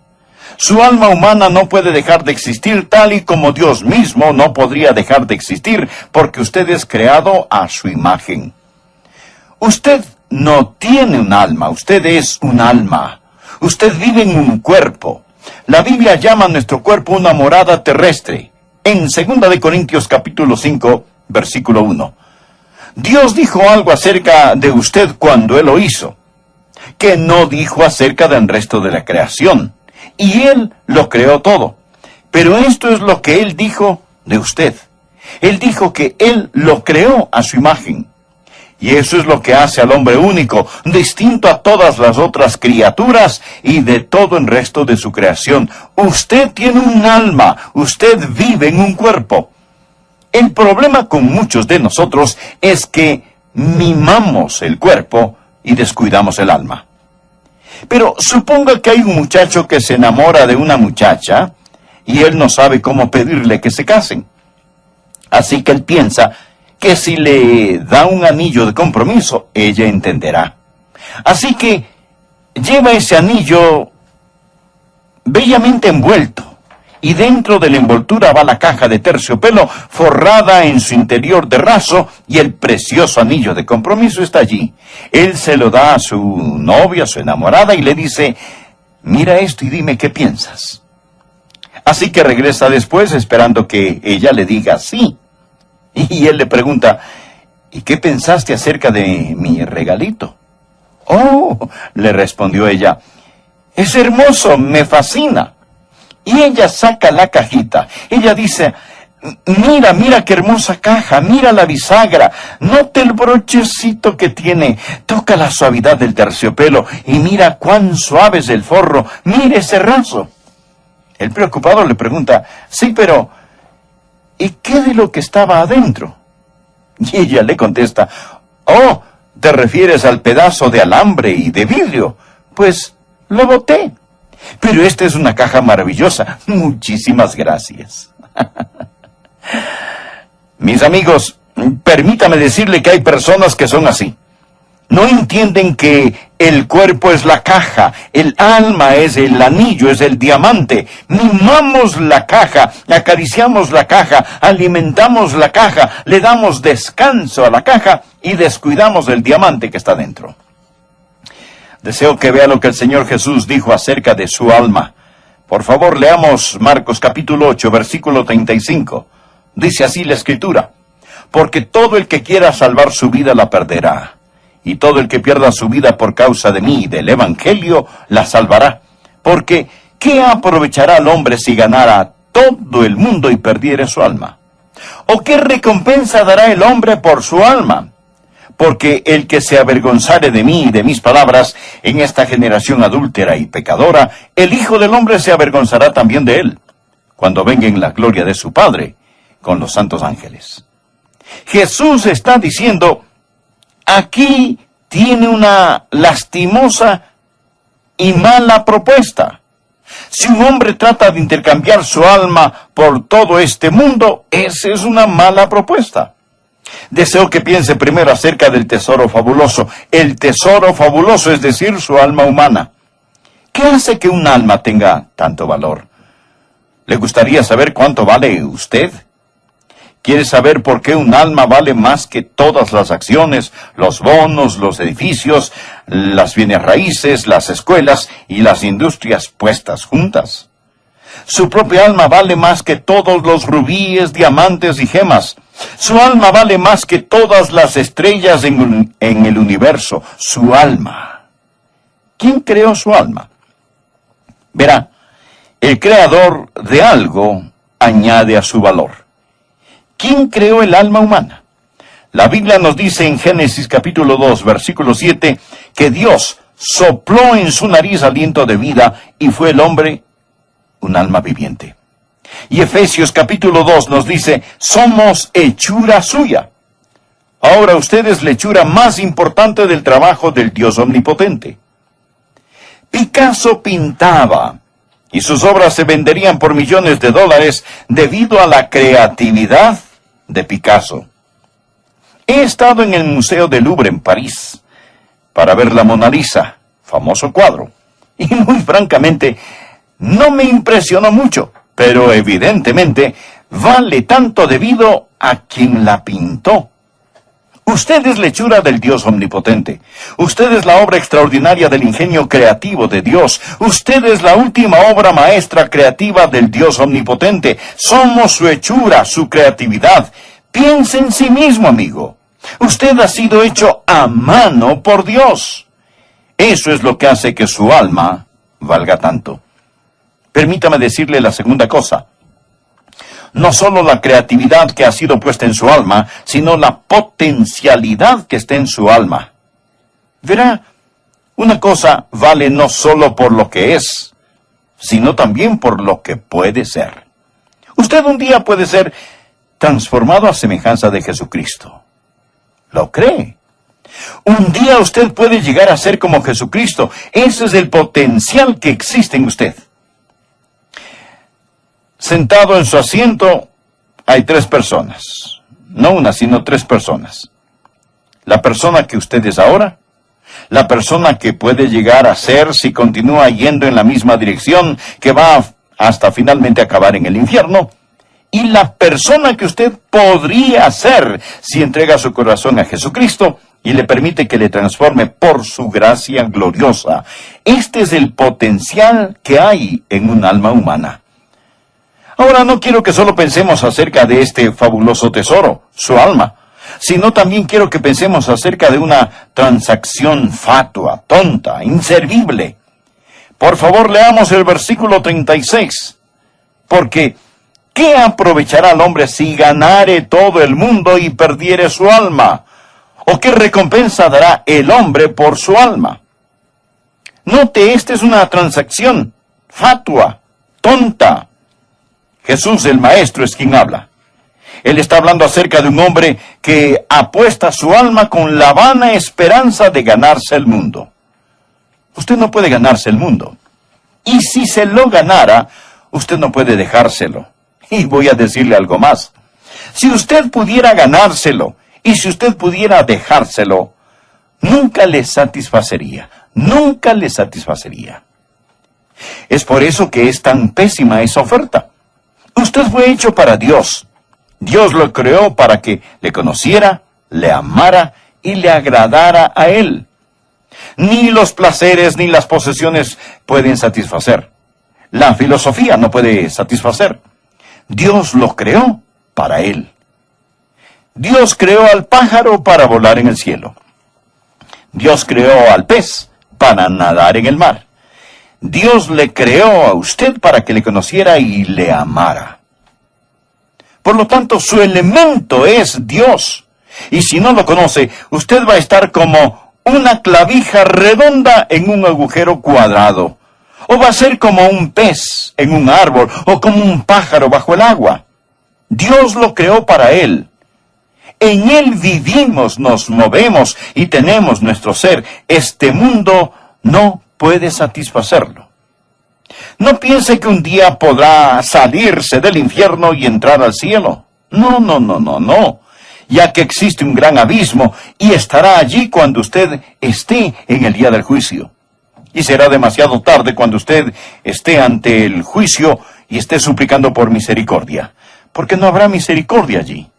Su alma humana no puede dejar de existir, tal y como Dios mismo no podría dejar de existir, porque usted es creado a su imagen. Usted no tiene un alma, usted es un alma. Usted vive en un cuerpo. La Biblia llama a nuestro cuerpo una morada terrestre. En 2 Corintios capítulo 5, versículo 1. Dios dijo algo acerca de usted cuando Él lo hizo, que no dijo acerca del resto de la creación. Y Él lo creó todo. Pero esto es lo que Él dijo de usted. Él dijo que Él lo creó a su imagen. Y eso es lo que hace al hombre único, distinto a todas las otras criaturas y de todo el resto de su creación. Usted tiene un alma, usted vive en un cuerpo. El problema con muchos de nosotros es que mimamos el cuerpo y descuidamos el alma. Pero suponga que hay un muchacho que se enamora de una muchacha y él no sabe cómo pedirle que se casen. Así que él piensa que si le da un anillo de compromiso, ella entenderá. Así que lleva ese anillo bellamente envuelto, y dentro de la envoltura va la caja de terciopelo forrada en su interior de raso, y el precioso anillo de compromiso está allí. Él se lo da a su novia, a su enamorada, y le dice: mira esto y dime qué piensas. Así que regresa después esperando que ella le diga sí. Y él le pregunta: ¿y qué pensaste acerca de mi regalito? Oh, le respondió ella, es hermoso, me fascina. Y ella saca la cajita. Ella dice: mira qué hermosa caja, mira la bisagra, nota el brochecito que tiene, toca la suavidad del terciopelo y mira cuán suave es el forro, mire ese raso. El preocupado le pregunta: sí, pero ¿y qué de lo que estaba adentro? Y ella le contesta: oh, ¿te refieres al pedazo de alambre y de vidrio? Pues lo boté. Pero esta es una caja maravillosa. Muchísimas gracias. Mis amigos, permítame decirle que hay personas que son así. No entienden que el cuerpo es la caja, el alma es el anillo, es el diamante. Mimamos la caja, acariciamos la caja, alimentamos la caja, le damos descanso a la caja y descuidamos el diamante que está dentro. Deseo que vea lo que el Señor Jesús dijo acerca de su alma. Por favor, leamos Marcos capítulo 8, versículo 35. Dice así la Escritura: porque todo el que quiera salvar su vida la perderá, y todo el que pierda su vida por causa de mí y del Evangelio la salvará. Porque ¿qué aprovechará al hombre si ganara todo el mundo y perdiere su alma? ¿O qué recompensa dará el hombre por su alma? Porque el que se avergonzare de mí y de mis palabras en esta generación adúltera y pecadora, el Hijo del Hombre se avergonzará también de él, cuando venga en la gloria de su Padre con los santos ángeles. Jesús está diciendo: aquí tiene una lastimosa y mala propuesta. Si un hombre trata de intercambiar su alma por todo este mundo, esa es una mala propuesta. Deseo que piense primero acerca del tesoro fabuloso. El tesoro fabuloso, es decir, su alma humana. ¿Qué hace que un alma tenga tanto valor? ¿Le gustaría saber cuánto vale usted? ¿Quiere saber por qué un alma vale más que todas las acciones, los bonos, los edificios, las bienes raíces, las escuelas y las industrias puestas juntas? Su propia alma vale más que todos los rubíes, diamantes y gemas. Su alma vale más que todas las estrellas en el universo. Su alma. ¿Quién creó su alma? Verá, el creador de algo añade a su valor. ¿Quién creó el alma humana? La Biblia nos dice en Génesis capítulo 2, versículo 7, que Dios sopló en su nariz aliento de vida y fue el hombre un alma viviente. Y Efesios capítulo 2 nos dice: somos hechura suya. Ahora usted es la hechura más importante del trabajo del Dios omnipotente. Picasso pintaba, y sus obras se venderían por millones de dólares debido a la creatividad de Picasso. He estado en el Museo del Louvre en París. para ver la Mona Lisa, famoso cuadro. Y muy francamente, no me impresionó mucho, pero evidentemente vale tanto debido a quien la pintó. Usted es la hechura del Dios omnipotente. Usted es la obra extraordinaria del ingenio creativo de Dios. Usted es la última obra maestra creativa del Dios omnipotente. Somos su hechura, su creatividad. Piense en sí mismo, amigo. Usted ha sido hecho a mano por Dios. Eso es lo que hace que su alma valga tanto. Permítame decirle la segunda cosa. No solo la creatividad que ha sido puesta en su alma, sino la potencialidad que está en su alma. Verá, una cosa vale no solo por lo que es, sino también por lo que puede ser. Usted un día puede ser transformado a semejanza de Jesucristo. ¿Lo cree? Un día usted puede llegar a ser como Jesucristo. Ese es el potencial que existe en usted. Sentado en su asiento hay 3 personas. No una, sino 3 personas. La persona que usted es ahora, la persona que puede llegar a ser si continúa yendo en la misma dirección, que va hasta finalmente acabar en el infierno, y la persona que usted podría ser si entrega su corazón a Jesucristo y le permite que le transforme por su gracia gloriosa. Este es el potencial que hay en un alma humana. Ahora no quiero que solo pensemos acerca de este fabuloso tesoro, su alma, sino también quiero que pensemos acerca de una transacción fatua, tonta, inservible. Por favor, leamos el versículo 36, porque ¿qué aprovechará el hombre si ganare todo el mundo y perdiere su alma? ¿O qué recompensa dará el hombre por su alma? Note, esta es una transacción fatua, tonta. Jesús el Maestro es quien habla. Él está hablando acerca de un hombre que apuesta su alma con la vana esperanza de ganarse el mundo. Usted no puede ganarse el mundo. Y si se lo ganara, usted no puede dejárselo. Y voy a decirle algo más. Si usted pudiera ganárselo, y si usted pudiera dejárselo, nunca le satisfacería. Nunca le satisfacería. Es por eso que es tan pésima esa oferta. Usted fue hecho para Dios. Dios lo creó para que le conociera, le amara y le agradara a Él. Ni los placeres ni las posesiones pueden satisfacer. La filosofía no puede satisfacer. Dios lo creó para Él. Dios creó al pájaro para volar en el cielo. Dios creó al pez para nadar en el mar. Dios le creó a usted para que le conociera y le amara. Por lo tanto, su elemento es Dios. Y si no lo conoce, usted va a estar como una clavija redonda en un agujero cuadrado. O va a ser como un pez en un árbol, o como un pájaro bajo el agua. Dios lo creó para Él. En Él vivimos, nos movemos y tenemos nuestro ser. Este mundo no puede satisfacerlo. No piense que un día podrá salirse del infierno y entrar al cielo. No. Ya que existe un gran abismo y estará allí cuando usted esté en el día del juicio. Y será demasiado tarde cuando usted esté ante el juicio y esté suplicando por misericordia, porque no habrá misericordia allí.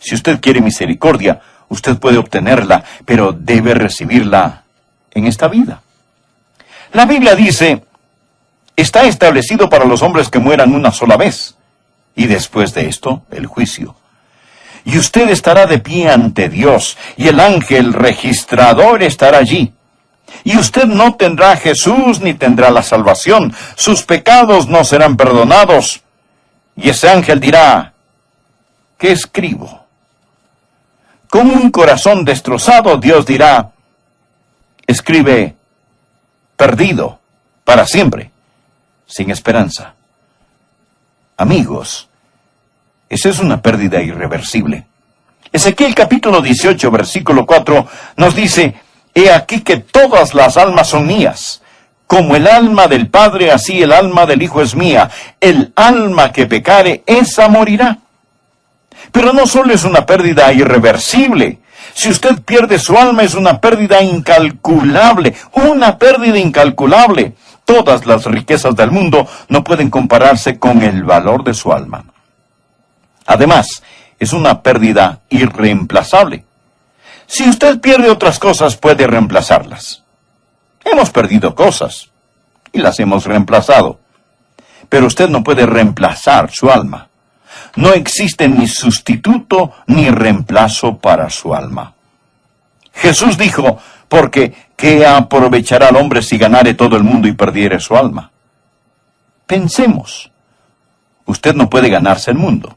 Si usted quiere misericordia, usted puede obtenerla, pero debe recibirla en esta vida. La Biblia dice, está establecido para los hombres que mueran una sola vez, y después de esto, el juicio. Y usted estará de pie ante Dios, y el ángel registrador estará allí. Y usted no tendrá a Jesús ni tendrá la salvación. Sus pecados no serán perdonados. Y ese ángel dirá, ¿qué escribo? Con un corazón destrozado, Dios dirá, escribe, perdido, para siempre, sin esperanza. Amigos, esa es una pérdida irreversible. Ezequiel capítulo 18, versículo 4, nos dice, he aquí que todas las almas son mías. Como el alma del Padre, así el alma del Hijo es mía. El alma que pecare, esa morirá. Pero no solo es una pérdida irreversible, Si usted pierde su alma, es una pérdida incalculable, una pérdida incalculable. Todas las riquezas del mundo no pueden compararse con el valor de su alma. Además, es una pérdida irreemplazable. Si usted pierde otras cosas, puede reemplazarlas. Hemos perdido cosas y las hemos reemplazado. Pero usted no puede reemplazar su alma. No existe ni sustituto ni reemplazo para su alma. Jesús dijo, porque ¿qué aprovechará al hombre si ganare todo el mundo y perdiere su alma? Pensemos. Usted no puede ganarse el mundo.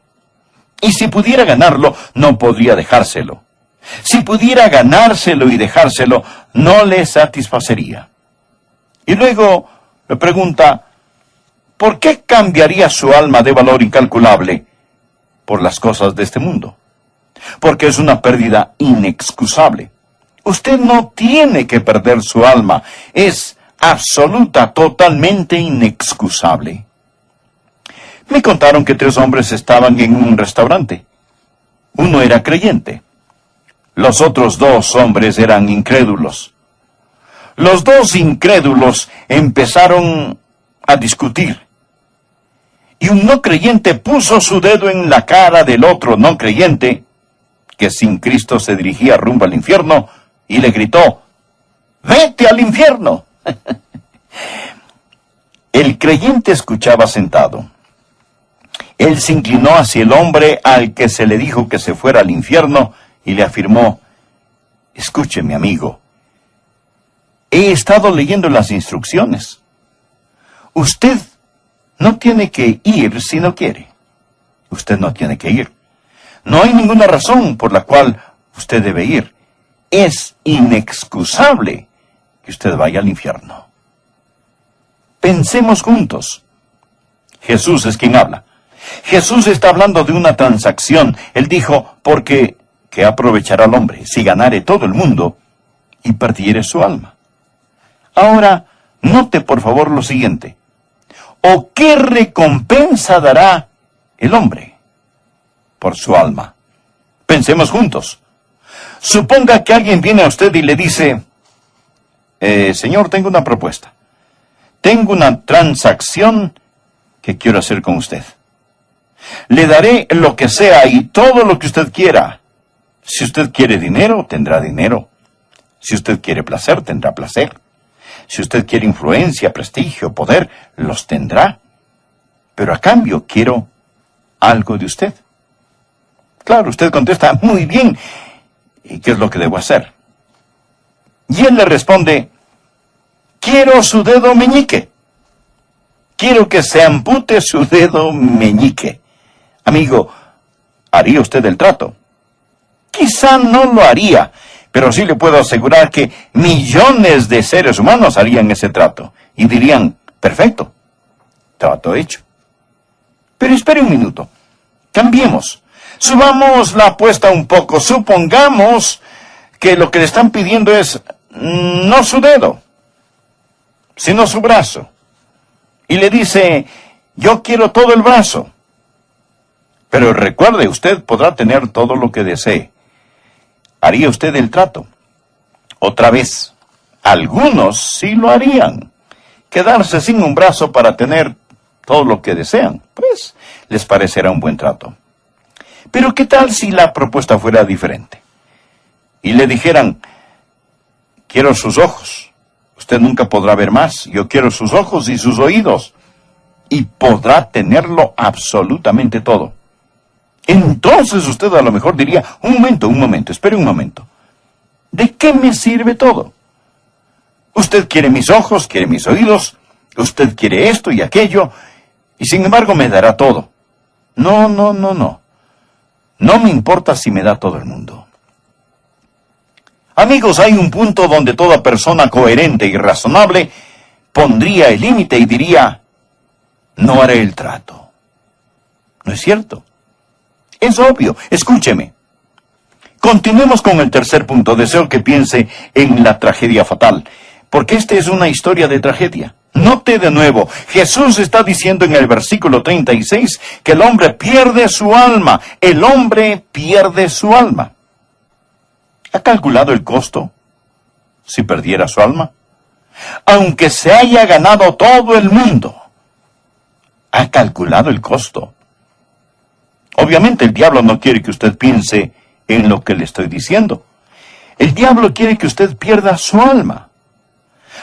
Y si pudiera ganarlo, no podría dejárselo. Si pudiera ganárselo y dejárselo, no le satisfacería. Y luego le pregunta, ¿por qué cambiaría su alma de valor incalculable por las cosas de este mundo? Porque es una pérdida inexcusable. Usted no tiene que perder su alma. Es absoluta, totalmente inexcusable. Me contaron que 3 hombres estaban en un restaurante. Uno era creyente. Los otros 2 hombres eran incrédulos. Los 2 incrédulos empezaron a discutir. Y un no creyente puso su dedo en la cara del otro no creyente, que sin Cristo se dirigía rumbo al infierno, y le gritó, ¡vete al infierno! El creyente escuchaba sentado. Él se inclinó hacia el hombre al que se le dijo que se fuera al infierno y le afirmó, escúcheme, amigo, he estado leyendo las instrucciones. Usted no tiene que ir si no quiere. Usted no tiene que ir. No hay ninguna razón por la cual usted debe ir. Es inexcusable que usted vaya al infierno. Pensemos juntos. Jesús es quien habla. Jesús está hablando de una transacción. Él dijo, porque ¿qué aprovechará el hombre si ganare todo el mundo y perdiere su alma? Ahora, note por favor lo siguiente. ¿O qué recompensa dará el hombre por su alma? Pensemos juntos. Suponga que alguien viene a usted y le dice, señor, tengo una propuesta. Tengo una transacción que quiero hacer con usted. Le daré lo que sea y todo lo que usted quiera. Si usted quiere dinero, tendrá dinero. Si usted quiere placer, tendrá placer. Si usted quiere influencia, prestigio, poder, los tendrá. Pero a cambio quiero algo de usted. Claro, usted contesta, muy bien. ¿Y qué es lo que debo hacer? Y él le responde, quiero su dedo meñique. Quiero que se ampute su dedo meñique. Amigo, ¿haría usted el trato? Quizá no lo haría, pero sí le puedo asegurar que millones de seres humanos harían ese trato. Y dirían, perfecto, trato hecho. Pero espere un minuto, cambiemos. Subamos la apuesta un poco. Supongamos que lo que le están pidiendo es no su dedo, sino su brazo. Y le dice, yo quiero todo el brazo. Pero recuerde, usted podrá tener todo lo que desee. ¿Haría usted el trato? Otra vez, algunos sí lo harían. Quedarse sin un brazo para tener todo lo que desean, pues les parecerá un buen trato. Pero ¿qué tal si la propuesta fuera diferente? Y le dijeran, quiero sus ojos. Usted nunca podrá ver más. Yo quiero sus ojos y sus oídos. Y podrá tenerlo absolutamente todo. Entonces usted a lo mejor diría, un momento, espere un momento. ¿De qué me sirve todo? Usted quiere mis ojos, quiere mis oídos, usted quiere esto y aquello, y sin embargo me dará todo. No. No me importa si me da todo el mundo. Amigos, hay un punto donde toda persona coherente y razonable pondría el límite y diría, no haré el trato. ¿No es cierto? Es obvio. Escúcheme. Continuemos con el tercer punto. Deseo que piense en la tragedia fatal, porque esta es una historia de tragedia. Note de nuevo, Jesús está diciendo en el versículo 36 que el hombre pierde su alma. El hombre pierde su alma. ¿Ha calculado el costo si perdiera su alma? Aunque se haya ganado todo el mundo, ¿ha calculado el costo? Obviamente el diablo no quiere que usted piense en lo que le estoy diciendo. El diablo quiere que usted pierda su alma.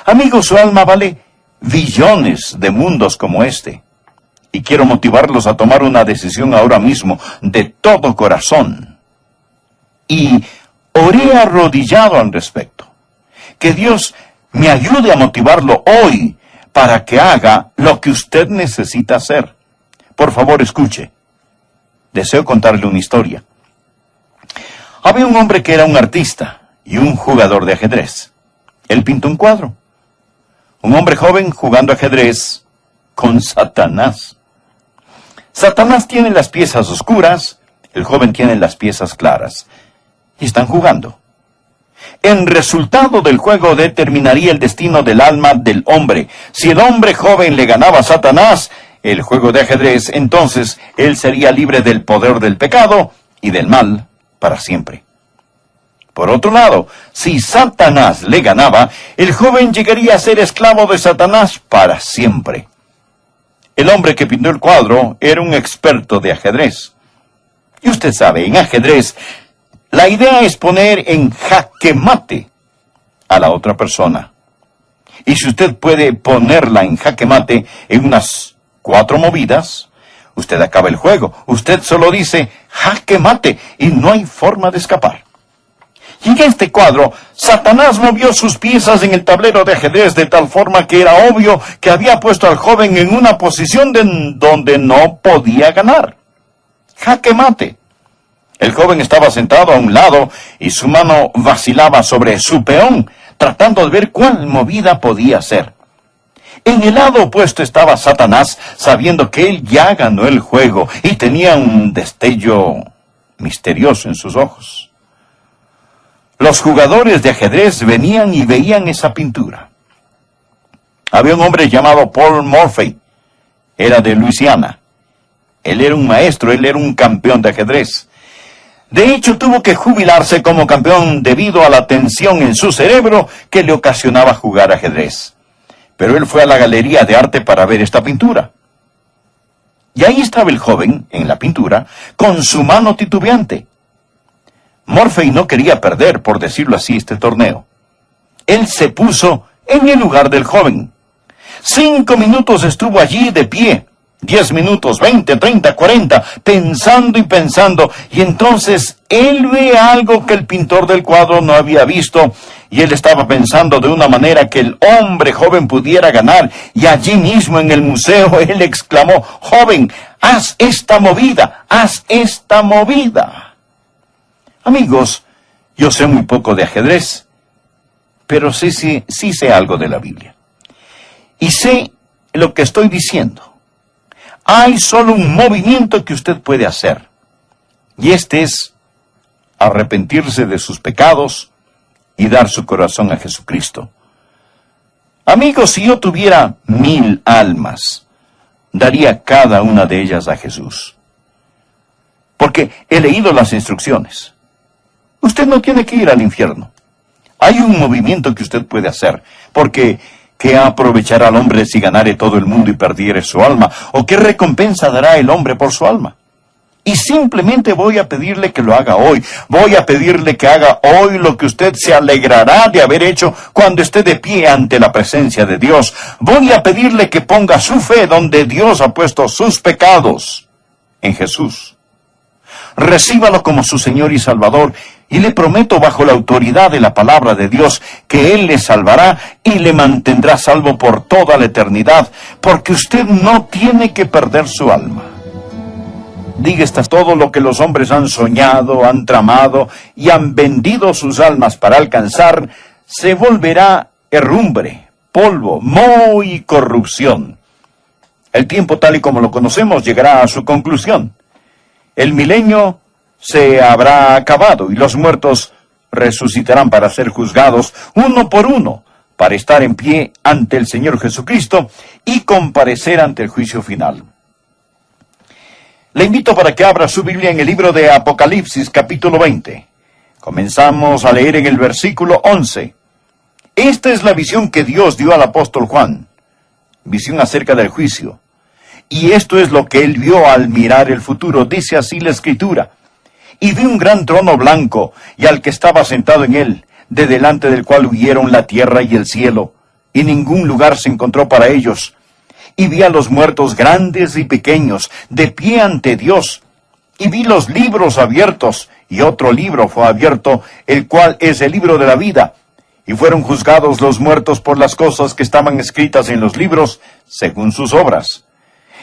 Amigo, su alma vale billones de mundos como este. Y quiero motivarlos a tomar una decisión ahora mismo, de todo corazón. Y oré arrodillado al respecto. Que Dios me ayude a motivarlo hoy para que haga lo que usted necesita hacer. Por favor, escuche. Deseo contarle una historia. Había un hombre que era un artista y un jugador de ajedrez. Él pintó un cuadro. Un hombre joven jugando ajedrez con Satanás. Satanás tiene las piezas oscuras, el joven tiene las piezas claras. Y están jugando. El resultado del juego determinaría el destino del alma del hombre. Si el hombre joven le ganaba a Satanás, el juego de ajedrez, entonces él sería libre del poder del pecado y del mal para siempre. Por otro lado, si Satanás le ganaba, el joven llegaría a ser esclavo de Satanás para siempre. El hombre que pintó el cuadro era un experto de ajedrez. Y usted sabe, en ajedrez, la idea es poner en jaque mate a la otra persona. Y si usted puede ponerla en jaque mate en unas 4 movidas, usted acaba el juego. Usted solo dice jaque mate y no hay forma de escapar. Y en este cuadro, Satanás movió sus piezas en el tablero de ajedrez de tal forma que era obvio que había puesto al joven en una posición donde no podía ganar. Jaque mate. El joven estaba sentado a un lado y su mano vacilaba sobre su peón, tratando de ver cuál movida podía hacer. En el lado opuesto estaba Satanás, sabiendo que él ya ganó el juego y tenía un destello misterioso en sus ojos. Los jugadores de ajedrez venían y veían esa pintura. Había un hombre llamado Paul Morphy. Era de Luisiana. Él era un maestro, él era un campeón de ajedrez. De hecho, tuvo que jubilarse como campeón debido a la tensión en su cerebro que le ocasionaba jugar ajedrez. Pero él fue a la galería de arte para ver esta pintura. Y ahí estaba el joven, en la pintura, con su mano titubeante. Morphy no quería perder, por decirlo así, este torneo. Él se puso en el lugar del joven. 5 minutos estuvo allí de pie. 10 minutos, 20, 30, 40, pensando y pensando, y entonces él ve algo que el pintor del cuadro no había visto, y él estaba pensando de una manera que el hombre joven pudiera ganar, y allí mismo en el museo él exclamó: joven, haz esta movida, haz esta movida. Amigos, yo sé muy poco de ajedrez, pero sí sé algo de la Biblia. Y sé lo que estoy diciendo. Hay solo un movimiento que usted puede hacer, y este es arrepentirse de sus pecados y dar su corazón a Jesucristo. Amigos, si yo tuviera 1000 almas, daría cada una de ellas a Jesús. Porque he leído las instrucciones. Usted no tiene que ir al infierno. Hay un movimiento que usted puede hacer, porque ¿qué aprovechará al hombre si ganare todo el mundo y perdiere su alma? ¿O qué recompensa dará el hombre por su alma? Y simplemente voy a pedirle que lo haga hoy. Voy a pedirle que haga hoy lo que usted se alegrará de haber hecho cuando esté de pie ante la presencia de Dios. Voy a pedirle que ponga su fe donde Dios ha puesto sus pecados, en Jesús. Recíbalo como su Señor y Salvador, y le prometo bajo la autoridad de la palabra de Dios que Él le salvará y le mantendrá salvo por toda la eternidad, porque usted no tiene que perder su alma. Diga todo lo que los hombres han soñado, han tramado y han vendido sus almas para alcanzar, se volverá herrumbre, polvo, moho y corrupción. El tiempo tal y como lo conocemos llegará a su conclusión. El milenio se habrá acabado y los muertos resucitarán para ser juzgados uno por uno, para estar en pie ante el Señor Jesucristo y comparecer ante el juicio final. Le invito para que abra su Biblia en el libro de Apocalipsis, capítulo 20. Comenzamos a leer en el versículo 11. Esta es la visión que Dios dio al apóstol Juan. Visión acerca del juicio. Y esto es lo que él vio al mirar el futuro. Dice así la Escritura. Y vi un gran trono blanco, y al que estaba sentado en él, de delante del cual huyeron la tierra y el cielo, y ningún lugar se encontró para ellos. Y vi a los muertos grandes y pequeños, de pie ante Dios. Y vi los libros abiertos, y otro libro fue abierto, el cual es el libro de la vida. Y fueron juzgados los muertos por las cosas que estaban escritas en los libros, según sus obras.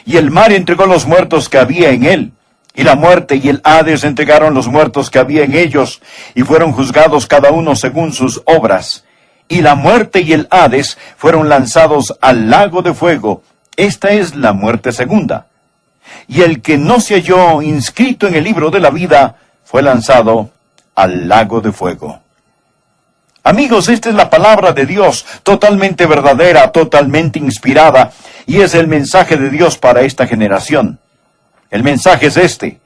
Y el mar entregó los muertos que había en él, y la muerte y el Hades entregaron los muertos que había en ellos, y fueron juzgados cada uno según sus obras. Y la muerte y el Hades fueron lanzados al lago de fuego. Esta es la muerte segunda. Y el que no se halló inscrito en el libro de la vida, fue lanzado al lago de fuego. Amigos, esta es la palabra de Dios, totalmente verdadera, totalmente inspirada, y es el mensaje de Dios para esta generación. El mensaje es este: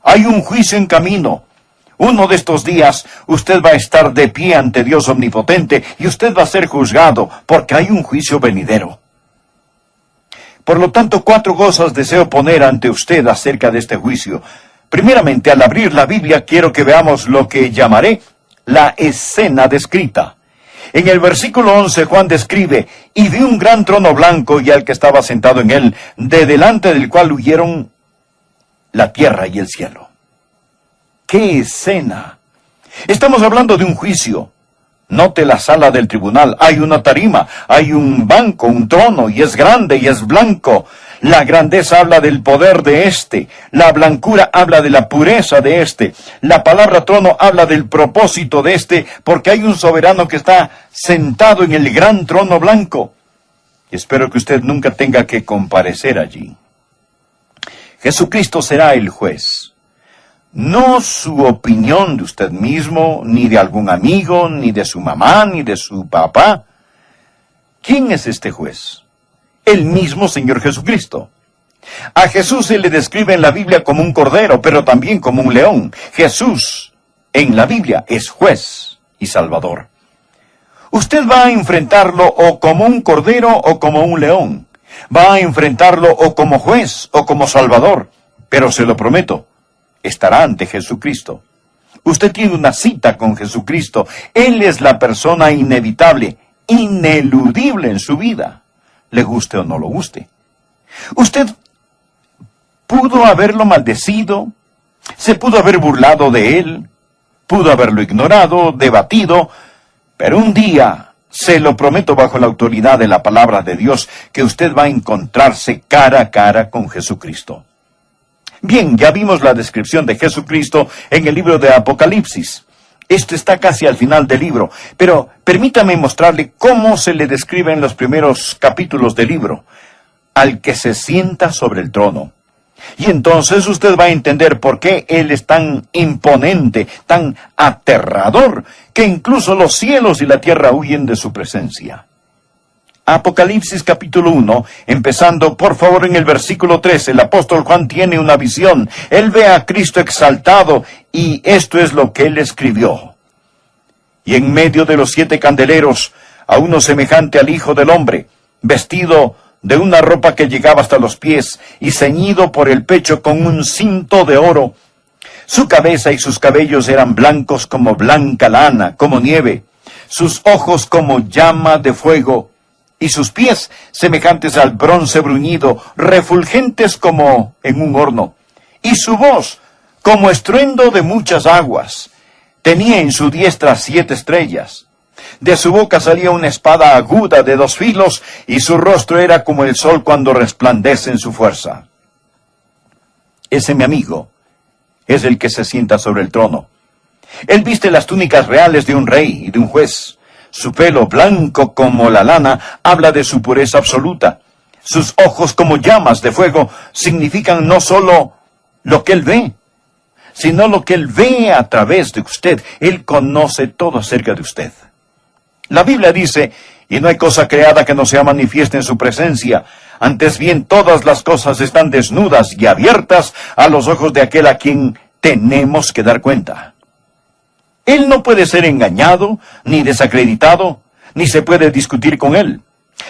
hay un juicio en camino. Uno de estos días usted va a estar de pie ante Dios omnipotente y usted va a ser juzgado porque hay un juicio venidero. Por lo tanto, 4 cosas deseo poner ante usted acerca de este juicio. Primeramente, al abrir la Biblia, quiero que veamos lo que llamaré la escena descrita. En el versículo 11, Juan describe: y vi un gran trono blanco y al que estaba sentado en él, de delante del cual huyeron la tierra y el cielo. ¡Qué escena! Estamos hablando de un juicio. Note la sala del tribunal. Hay una tarima, hay un banco, un trono, y es grande y es blanco. La grandeza habla del poder de éste. La blancura habla de la pureza de éste. La palabra trono habla del propósito de éste, porque hay un soberano que está sentado en el gran trono blanco. Y espero que usted nunca tenga que comparecer allí. Jesucristo será el juez. No su opinión de usted mismo, ni de algún amigo, ni de su mamá, ni de su papá. ¿Quién es este juez? El mismo Señor Jesucristo. A Jesús se le describe en la Biblia como un cordero, pero también como un león. Jesús, en la Biblia, es juez y salvador. Usted va a enfrentarlo o como un cordero o como un león. Va a enfrentarlo o como juez o como salvador, pero se lo prometo, estará ante Jesucristo. Usted tiene una cita con Jesucristo. Él es la persona inevitable, ineludible en su vida, le guste o no lo guste. Usted pudo haberlo maldecido, se pudo haber burlado de él, pudo haberlo ignorado, debatido, pero un día, se lo prometo bajo la autoridad de la palabra de Dios, que usted va a encontrarse cara a cara con Jesucristo. Bien, ya vimos la descripción de Jesucristo en el libro de Apocalipsis. Esto está casi al final del libro, pero permítame mostrarle cómo se le describe en los primeros capítulos del libro: al que se sienta sobre el trono. Y entonces usted va a entender por qué Él es tan imponente, tan aterrador, que incluso los cielos y la tierra huyen de su presencia. Apocalipsis capítulo 1, empezando por favor en el versículo 13, el apóstol Juan tiene una visión. Él ve a Cristo exaltado, y esto es lo que él escribió: y en medio de los 7 candeleros, a uno semejante al Hijo del Hombre, vestido de una ropa que llegaba hasta los pies, y ceñido por el pecho con un cinto de oro. Su cabeza y sus cabellos eran blancos como blanca lana, como nieve, sus ojos como llama de fuego, y sus pies semejantes al bronce bruñido, refulgentes como en un horno, y su voz como estruendo de muchas aguas. Tenía en su diestra 7 estrellas. De su boca salía una espada aguda de 2 filos, y su rostro era como el sol cuando resplandece en su fuerza. Ese, mi amigo, es el que se sienta sobre el trono. Él viste las túnicas reales de un rey y de un juez. Su pelo blanco como la lana habla de su pureza absoluta. Sus ojos como llamas de fuego significan no solo lo que él ve, sino lo que él ve a través de usted. Él conoce todo acerca de usted. La Biblia dice: y no hay cosa creada que no sea manifiesta en su presencia. Antes bien, todas las cosas están desnudas y abiertas a los ojos de aquel a quien tenemos que dar cuenta. Él no puede ser engañado, ni desacreditado, ni se puede discutir con él.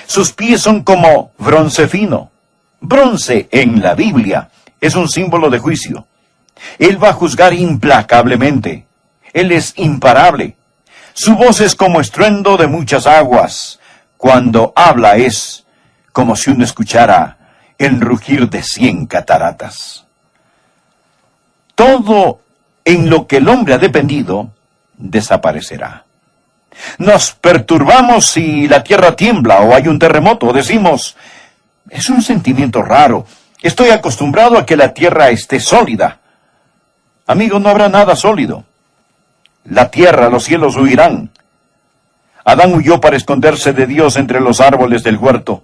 Sus pies son como bronce fino. Bronce en la Biblia es un símbolo de juicio. Él va a juzgar implacablemente. Él es imparable. Su voz es como estruendo de muchas aguas. Cuando habla es como si uno escuchara el rugir de 100 cataratas. Todo en lo que el hombre ha dependido desaparecerá. Nos perturbamos si la tierra tiembla o hay un terremoto. Decimos, es un sentimiento raro. Estoy acostumbrado a que la tierra esté sólida. Amigo, no habrá nada sólido. La tierra, los cielos huirán. Adán huyó para esconderse de Dios entre los árboles del huerto.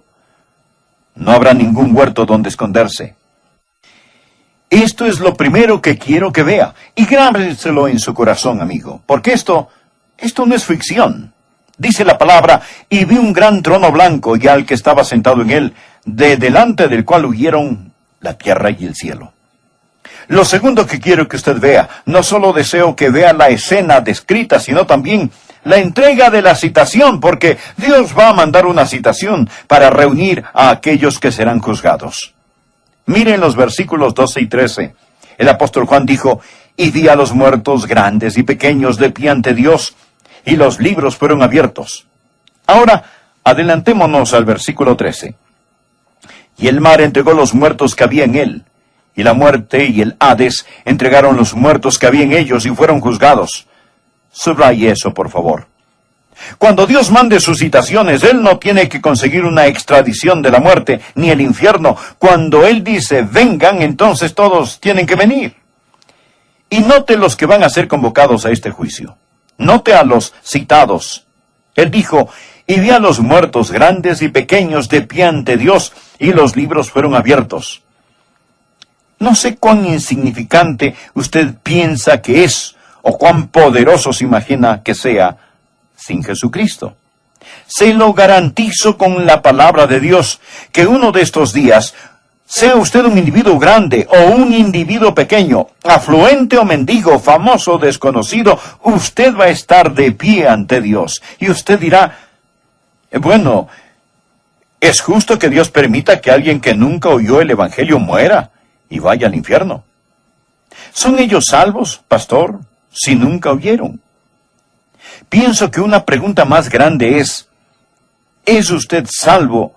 No habrá ningún huerto donde esconderse. Esto es lo primero que quiero que vea, y grábeselo en su corazón, amigo, porque esto no es ficción. Dice la palabra, y vi un gran trono blanco, y al que estaba sentado en él, de delante del cual huyeron la tierra y el cielo. Lo segundo que quiero que usted vea, no solo deseo que vea la escena descrita, sino también la entrega de la citación, porque Dios va a mandar una citación para reunir a aquellos que serán juzgados. Miren los versículos 12 y 13. El apóstol Juan dijo, y vi a los muertos grandes y pequeños de pie ante Dios, y los libros fueron abiertos. Ahora, adelantémonos al versículo 13. Y el mar entregó los muertos que había en él, y la muerte y el Hades entregaron los muertos que había en ellos y fueron juzgados. Subraye eso, por favor. Cuando Dios mande sus citaciones, Él no tiene que conseguir una extradición de la muerte, ni el infierno. Cuando Él dice, vengan, entonces todos tienen que venir. Y note los que van a ser convocados a este juicio. Note a los citados. Él dijo, y vi a los muertos grandes y pequeños de pie ante Dios, y los libros fueron abiertos. No sé cuán insignificante usted piensa que es, o cuán poderoso se imagina que sea, sin Jesucristo. Se lo garantizo con la palabra de Dios, que uno de estos días, sea usted un individuo grande o un individuo pequeño, afluente o mendigo, famoso o desconocido, usted va a estar de pie ante Dios. Y usted dirá, bueno, ¿es justo que Dios permita que alguien que nunca oyó el Evangelio muera y vaya al infierno? ¿Son ellos salvos, pastor, si nunca oyeron? Pienso que una pregunta más grande ¿es usted salvo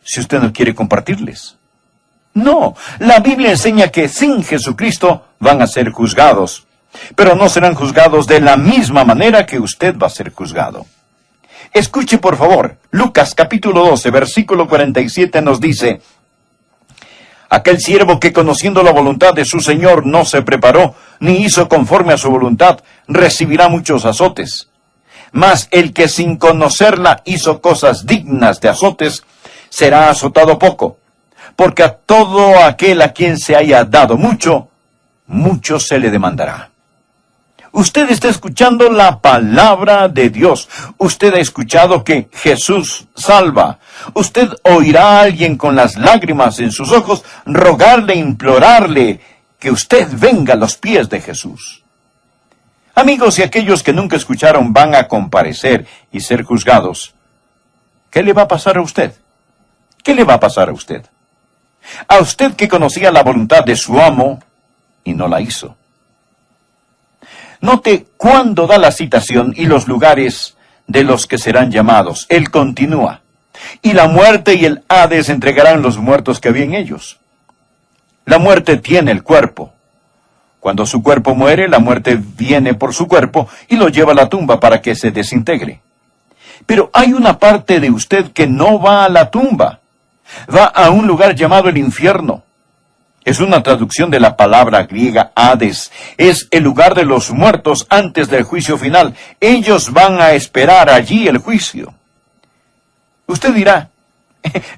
si usted no quiere compartirles? No, la Biblia enseña que sin Jesucristo van a ser juzgados, pero no serán juzgados de la misma manera que usted va a ser juzgado. Escuche por favor, Lucas capítulo 12, versículo 47 nos dice, aquel siervo que conociendo la voluntad de su Señor no se preparó, ni hizo conforme a su voluntad, recibirá muchos azotes. Mas el que sin conocerla hizo cosas dignas de azotes, será azotado poco. Porque a todo aquel a quien se haya dado mucho, mucho se le demandará. Usted está escuchando la palabra de Dios. Usted ha escuchado que Jesús salva. Usted oirá a alguien con las lágrimas en sus ojos rogarle, implorarle que usted venga a los pies de Jesús. Amigos, y aquellos que nunca escucharon van a comparecer y ser juzgados. ¿Qué le va a pasar a usted? ¿Qué le va a pasar a usted? A usted que conocía la voluntad de su amo y no la hizo. Note cuándo da la citación y los lugares de los que serán llamados. Él continúa. Y la muerte y el Hades entregarán los muertos que había en ellos. La muerte tiene el cuerpo. Cuando su cuerpo muere, la muerte viene por su cuerpo y lo lleva a la tumba para que se desintegre. Pero hay una parte de usted que no va a la tumba. Va a un lugar llamado el infierno. Es una traducción de la palabra griega Hades. Es el lugar de los muertos antes del juicio final. Ellos van a esperar allí el juicio. Usted dirá,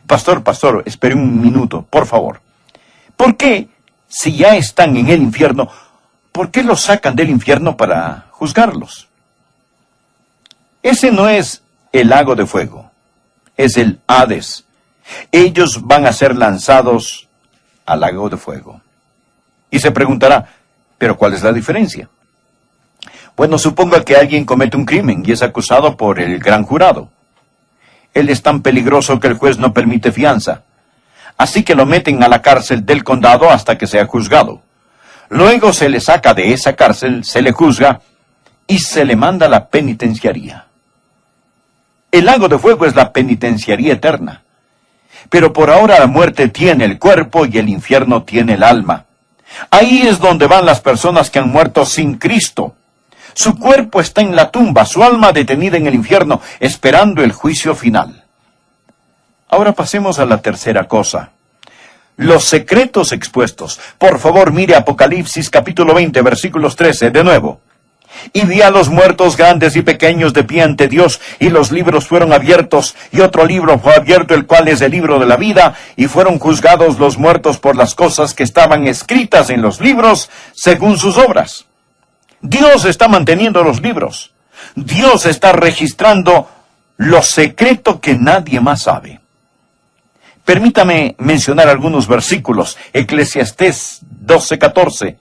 pastor, espere un minuto, por favor. ¿Por qué, si ya están en el infierno, por qué los sacan del infierno para juzgarlos? Ese no es el lago de fuego, es el Hades. Ellos van a ser lanzados al lago de fuego. Y se preguntará, ¿pero cuál es la diferencia? Bueno, suponga que alguien comete un crimen y es acusado por el gran jurado. Él es tan peligroso que el juez no permite fianza. Así que lo meten a la cárcel del condado hasta que sea juzgado. Luego se le saca de esa cárcel, se le juzga y se le manda a la penitenciaría. El lago de fuego es la penitenciaría eterna. Pero por ahora la muerte tiene el cuerpo y el infierno tiene el alma. Ahí es donde van las personas que han muerto sin Cristo. Su cuerpo está en la tumba, su alma detenida en el infierno, esperando el juicio final. Ahora pasemos a la tercera cosa. Los secretos expuestos. Por favor, mire Apocalipsis capítulo 20, versículos 13, de nuevo. Y vi a los muertos grandes y pequeños de pie ante Dios, y los libros fueron abiertos, y otro libro fue abierto, el cual es el libro de la vida, y fueron juzgados los muertos por las cosas que estaban escritas en los libros, según sus obras. Dios está manteniendo los libros. Dios está registrando lo secreto que nadie más sabe. Permítame mencionar algunos versículos. Eclesiastés 12:14.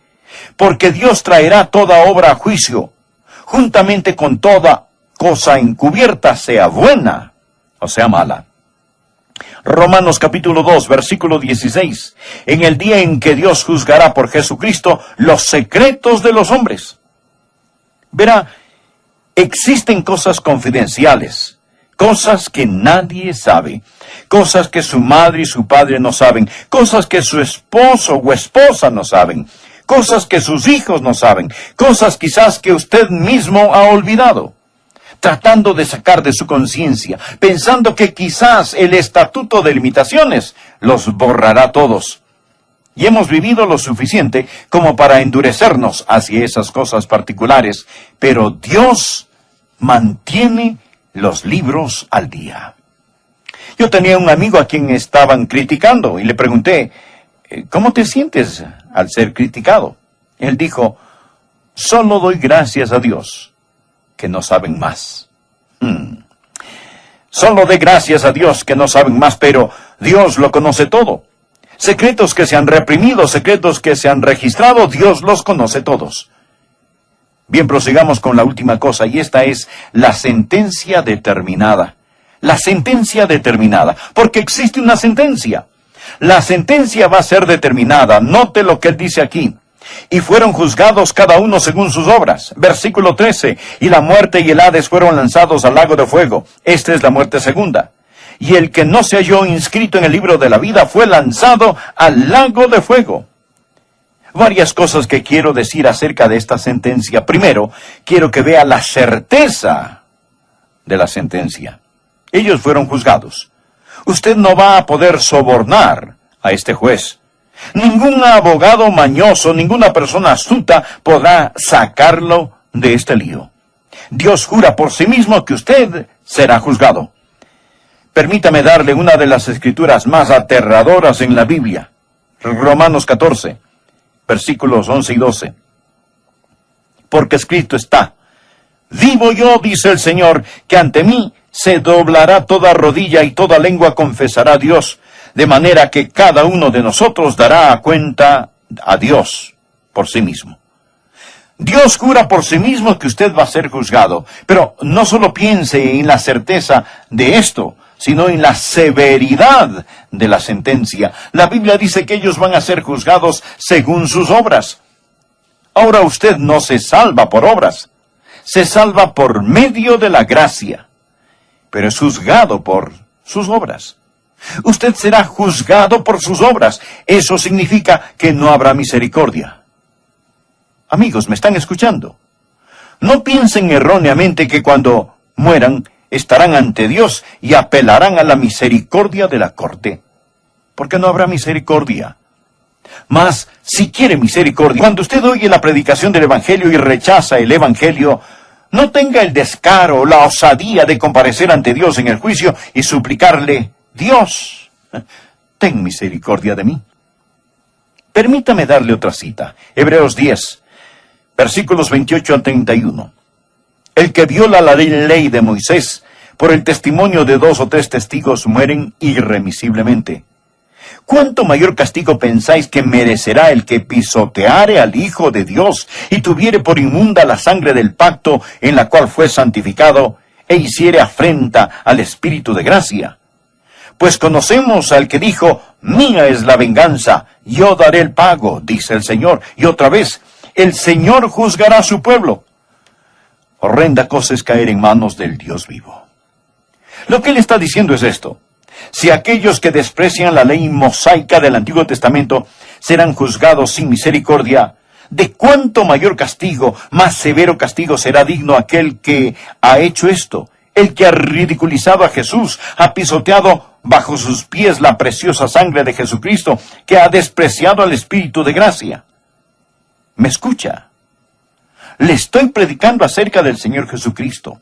Porque Dios traerá toda obra a juicio, juntamente con toda cosa encubierta, sea buena o sea mala. Romanos capítulo 2, versículo 16. En el día en que Dios juzgará por Jesucristo los secretos de los hombres. Verá, existen cosas confidenciales, cosas que nadie sabe, cosas que su madre y su padre no saben, cosas que su esposo o esposa no saben, cosas que sus hijos no saben, cosas quizás que usted mismo ha olvidado, tratando de sacar de su conciencia, pensando que quizás el estatuto de limitaciones los borrará todos. Y hemos vivido lo suficiente como para endurecernos hacia esas cosas particulares, pero Dios mantiene los libros al día. Yo tenía un amigo a quien estaban criticando y le pregunté, ¿cómo te sientes al ser criticado? Él dijo, solo doy gracias a Dios que no saben más. Solo doy gracias a Dios que no saben más, pero Dios lo conoce todo. Secretos que se han reprimido, secretos que se han registrado, Dios los conoce todos. Bien, prosigamos con la última cosa, y esta es la sentencia determinada. La sentencia determinada, porque existe una sentencia. La sentencia va a ser determinada. Note lo que él dice aquí. Y fueron juzgados cada uno según sus obras. Versículo 13. Y la muerte y el Hades fueron lanzados al lago de fuego. Esta es la muerte segunda. Y el que no se halló inscrito en el libro de la vida fue lanzado al lago de fuego. Varias cosas que quiero decir acerca de esta sentencia. Primero, quiero que vea la certeza de la sentencia. Ellos fueron juzgados. Usted no va a poder sobornar a este juez. Ningún abogado mañoso, ninguna persona astuta podrá sacarlo de este lío. Dios jura por sí mismo que usted será juzgado. Permítame darle una de las escrituras más aterradoras en la Biblia. Romanos 14, versículos 11 y 12. Porque escrito está, vivo yo, dice el Señor, que ante mí se doblará toda rodilla y toda lengua confesará a Dios, de manera que cada uno de nosotros dará cuenta a Dios por sí mismo. Dios jura por sí mismo que usted va a ser juzgado, pero no solo piense en la certeza de esto, sino en la severidad de la sentencia. La Biblia dice que ellos van a ser juzgados según sus obras. Ahora usted no se salva por obras, se salva por medio de la gracia, pero es juzgado por sus obras. Usted será juzgado por sus obras. Eso significa que no habrá misericordia. Amigos, ¿me están escuchando? No piensen erróneamente que cuando mueran estarán ante Dios y apelarán a la misericordia de la corte, porque no habrá misericordia. Mas, si quiere misericordia, cuando usted oye la predicación del Evangelio y rechaza el Evangelio, no tenga el descaro, la osadía de comparecer ante Dios en el juicio y suplicarle, Dios, ten misericordia de mí. Permítame darle otra cita. Hebreos 10, versículos 28 al 31. El que viola la ley de Moisés, por el testimonio de 2 o 3 testigos mueren irremisiblemente. ¿Cuánto mayor castigo pensáis que merecerá el que pisoteare al Hijo de Dios y tuviere por inmunda la sangre del pacto en la cual fue santificado e hiciere afrenta al Espíritu de gracia? Pues conocemos al que dijo, mía es la venganza, yo daré el pago, dice el Señor. Y otra vez, el Señor juzgará a su pueblo. Horrenda cosa es caer en manos del Dios vivo. Lo que él está diciendo es esto: si aquellos que desprecian la ley mosaica del Antiguo Testamento serán juzgados sin misericordia, ¿de cuánto mayor castigo, más severo castigo será digno aquel que ha hecho esto? El que ha ridiculizado a Jesús, ha pisoteado bajo sus pies la preciosa sangre de Jesucristo, que ha despreciado al Espíritu de gracia. ¿Me escucha? Le estoy predicando acerca del Señor Jesucristo.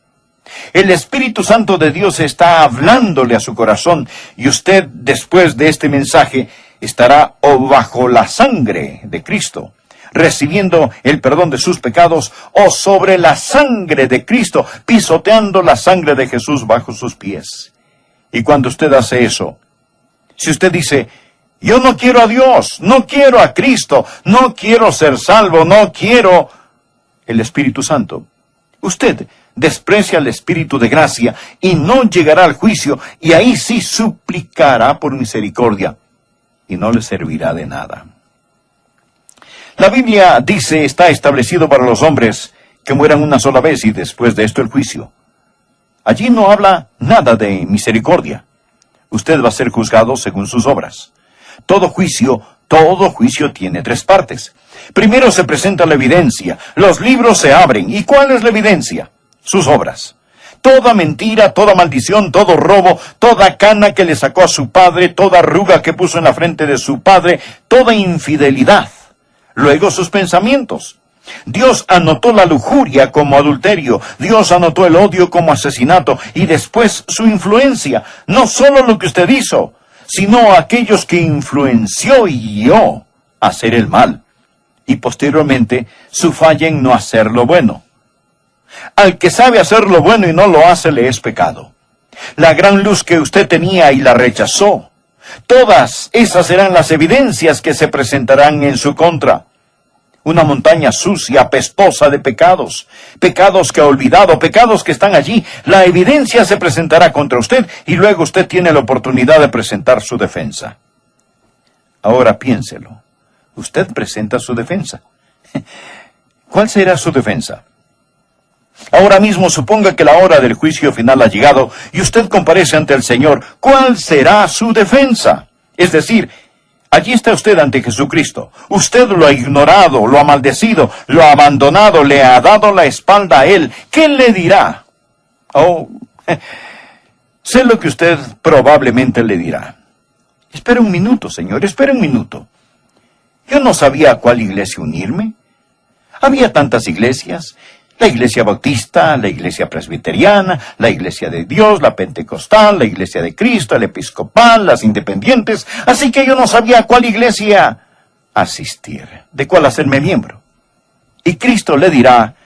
El Espíritu Santo de Dios está hablándole a su corazón, y usted, después de este mensaje, estará o bajo la sangre de Cristo, recibiendo el perdón de sus pecados, o sobre la sangre de Cristo, pisoteando la sangre de Jesús bajo sus pies. Y cuando usted hace eso, si usted dice, yo no quiero a Dios, no quiero a Cristo, no quiero ser salvo, no quiero el Espíritu Santo, usted desprecia al Espíritu de gracia y no llegará al juicio, y ahí sí suplicará por misericordia, y no le servirá de nada. La Biblia dice, está establecido para los hombres que mueran una sola vez y después de esto el juicio. Allí no habla nada de misericordia. Usted va a ser juzgado según sus obras. Todo juicio tiene tres partes. Primero se presenta la evidencia. Los libros se abren. ¿Y cuál es la evidencia? Sus obras. Toda mentira, toda maldición, todo robo, toda cana que le sacó a su padre, toda arruga que puso en la frente de su padre, toda infidelidad. Luego sus pensamientos. Dios anotó la lujuria como adulterio, Dios anotó el odio como asesinato, y después su influencia. No solo lo que usted hizo, sino aquellos que influenció y guió a hacer el mal. Y posteriormente su falla en no hacer lo bueno. Al que sabe hacer lo bueno y no lo hace, le es pecado. La gran luz que usted tenía y la rechazó. Todas esas serán las evidencias que se presentarán en su contra. Una montaña sucia, apestosa de pecados. Pecados que ha olvidado, pecados que están allí. La evidencia se presentará contra usted y luego usted tiene la oportunidad de presentar su defensa. Ahora piénselo. Usted presenta su defensa. ¿Cuál será su defensa? Ahora mismo suponga que la hora del juicio final ha llegado y usted comparece ante el Señor. ¿Cuál será su defensa? Es decir, allí está usted ante Jesucristo. Usted lo ha ignorado, lo ha maldecido, lo ha abandonado, le ha dado la espalda a Él. ¿Qué le dirá? Oh, sé lo que usted probablemente le dirá. Espera un minuto, Señor, espera un minuto. Yo no sabía a cuál iglesia unirme. Había tantas iglesias. La iglesia bautista, la iglesia presbiteriana, la iglesia de Dios, la pentecostal, la iglesia de Cristo, la episcopal, las independientes. Así que yo no sabía a cuál iglesia asistir, de cuál hacerme miembro. Y Cristo le dirá,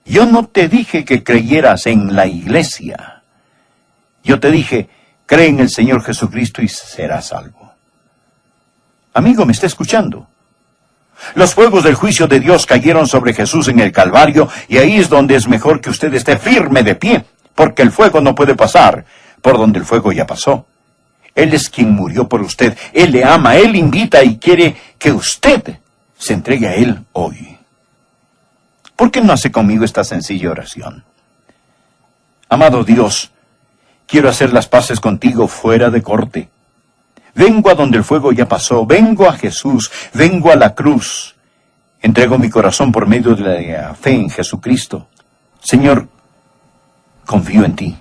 yo no te dije que creyeras en la iglesia. Yo te dije, cree en el Señor Jesucristo y serás salvo. Amigo, ¿me está escuchando? Los fuegos del juicio de Dios cayeron sobre Jesús en el Calvario, y ahí es donde es mejor que usted esté firme de pie, porque el fuego no puede pasar por donde el fuego ya pasó. Él es quien murió por usted, Él le ama, Él invita y quiere que usted se entregue a Él hoy. ¿Por qué no hace conmigo esta sencilla oración? Amado Dios, quiero hacer las paces contigo fuera de corte. Vengo a donde el fuego ya pasó, vengo a Jesús, vengo a la cruz. Entrego mi corazón por medio de la fe en Jesucristo. Señor, confío en ti.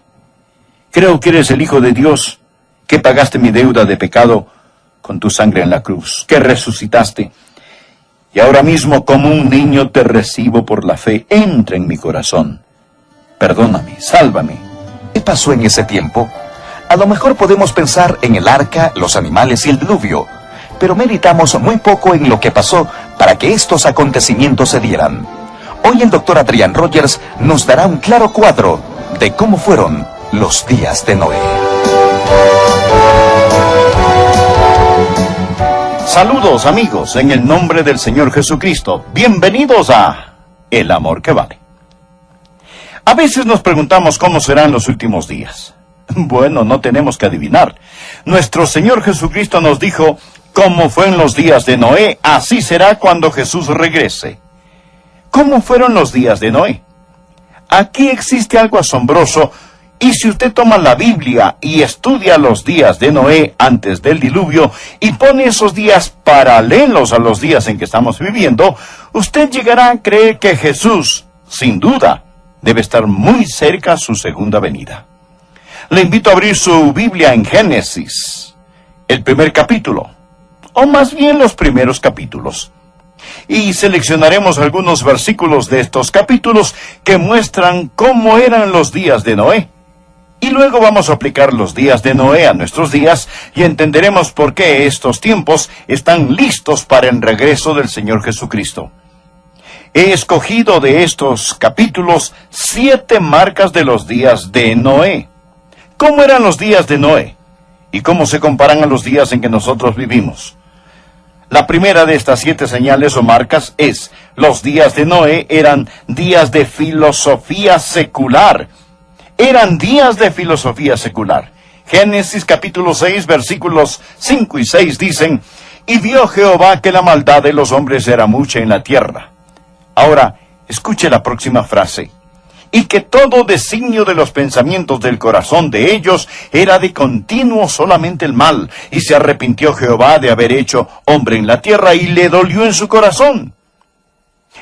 Creo que eres el Hijo de Dios, que pagaste mi deuda de pecado con tu sangre en la cruz, que resucitaste. Y ahora mismo, como un niño, te recibo por la fe. Entra en mi corazón. Perdóname, sálvame. ¿Qué pasó en ese tiempo? A lo mejor podemos pensar en el arca, los animales y el diluvio, pero meditamos muy poco en lo que pasó para que estos acontecimientos se dieran. Hoy el Dr. Adrian Rogers nos dará un claro cuadro de cómo fueron los días de Noé. Saludos amigos, en el nombre del Señor Jesucristo. Bienvenidos a El Amor que Vale. A veces nos preguntamos cómo serán los últimos días. Bueno, no tenemos que adivinar. Nuestro Señor Jesucristo nos dijo, como fue en los días de Noé, así será cuando Jesús regrese. ¿Cómo fueron los días de Noé? Aquí existe algo asombroso, y si usted toma la Biblia y estudia los días de Noé antes del diluvio y pone esos días paralelos a los días en que estamos viviendo, usted llegará a creer que Jesús, sin duda, debe estar muy cerca a su segunda venida. Le invito a abrir su Biblia en Génesis, el primer capítulo, o más bien los primeros capítulos. Y seleccionaremos algunos versículos de estos capítulos que muestran cómo eran los días de Noé. Y luego vamos a aplicar los días de Noé a nuestros días y entenderemos por qué estos tiempos están listos para el regreso del Señor Jesucristo. He escogido de estos capítulos 7 marcas de los días de Noé. ¿Cómo eran los días de Noé? ¿Y cómo se comparan a los días en que nosotros vivimos? La primera de estas 7 señales o marcas es: los días de Noé eran días de filosofía secular. Eran días de filosofía secular. Génesis capítulo 6, versículos 5 y 6 dicen: y vio Jehová que la maldad de los hombres era mucha en la tierra. Ahora, escuche la próxima frase: y que todo designio de los pensamientos del corazón de ellos era de continuo solamente el mal, y se arrepintió Jehová de haber hecho hombre en la tierra, y le dolió en su corazón.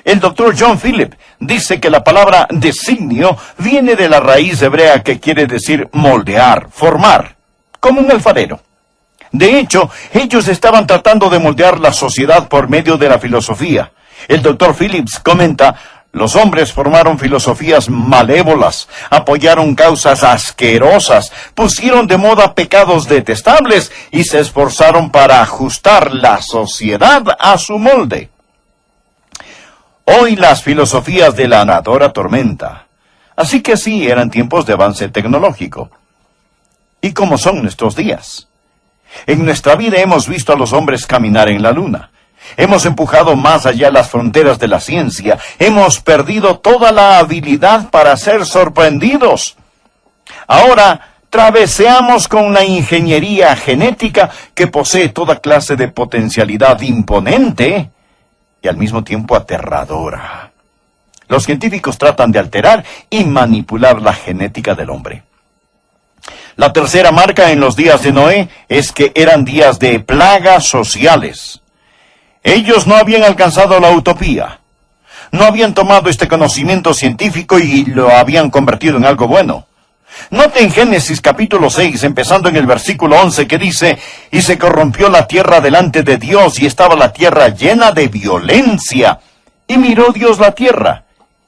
El doctor John Philip dice que la palabra designio viene de la raíz hebrea que quiere decir moldear, formar, como un alfarero. De hecho, ellos estaban tratando de moldear la sociedad por medio de la filosofía. El doctor Phillips comenta: los hombres formaron filosofías malévolas, apoyaron causas asquerosas, pusieron de moda pecados detestables y se esforzaron para ajustar la sociedad a su molde. Hoy las filosofías de la nadadora tormenta. Así que sí, eran tiempos de avance tecnológico. ¿Y cómo son nuestros días? En nuestra vida hemos visto a los hombres caminar en la luna. Hemos empujado más allá las fronteras de la ciencia. Hemos perdido toda la habilidad para ser sorprendidos. Ahora traveseamos con la ingeniería genética que posee toda clase de potencialidad imponente y al mismo tiempo aterradora. Los científicos tratan de alterar y manipular la genética del hombre. La tercera marca en los días de Noé es que eran días de plagas sociales. Ellos no habían alcanzado la utopía. No habían tomado este conocimiento científico y lo habían convertido en algo bueno. Note en Génesis capítulo 6, empezando en el versículo 11, que dice: y se corrompió la tierra delante de Dios, y estaba la tierra llena de violencia. Y miró Dios la tierra,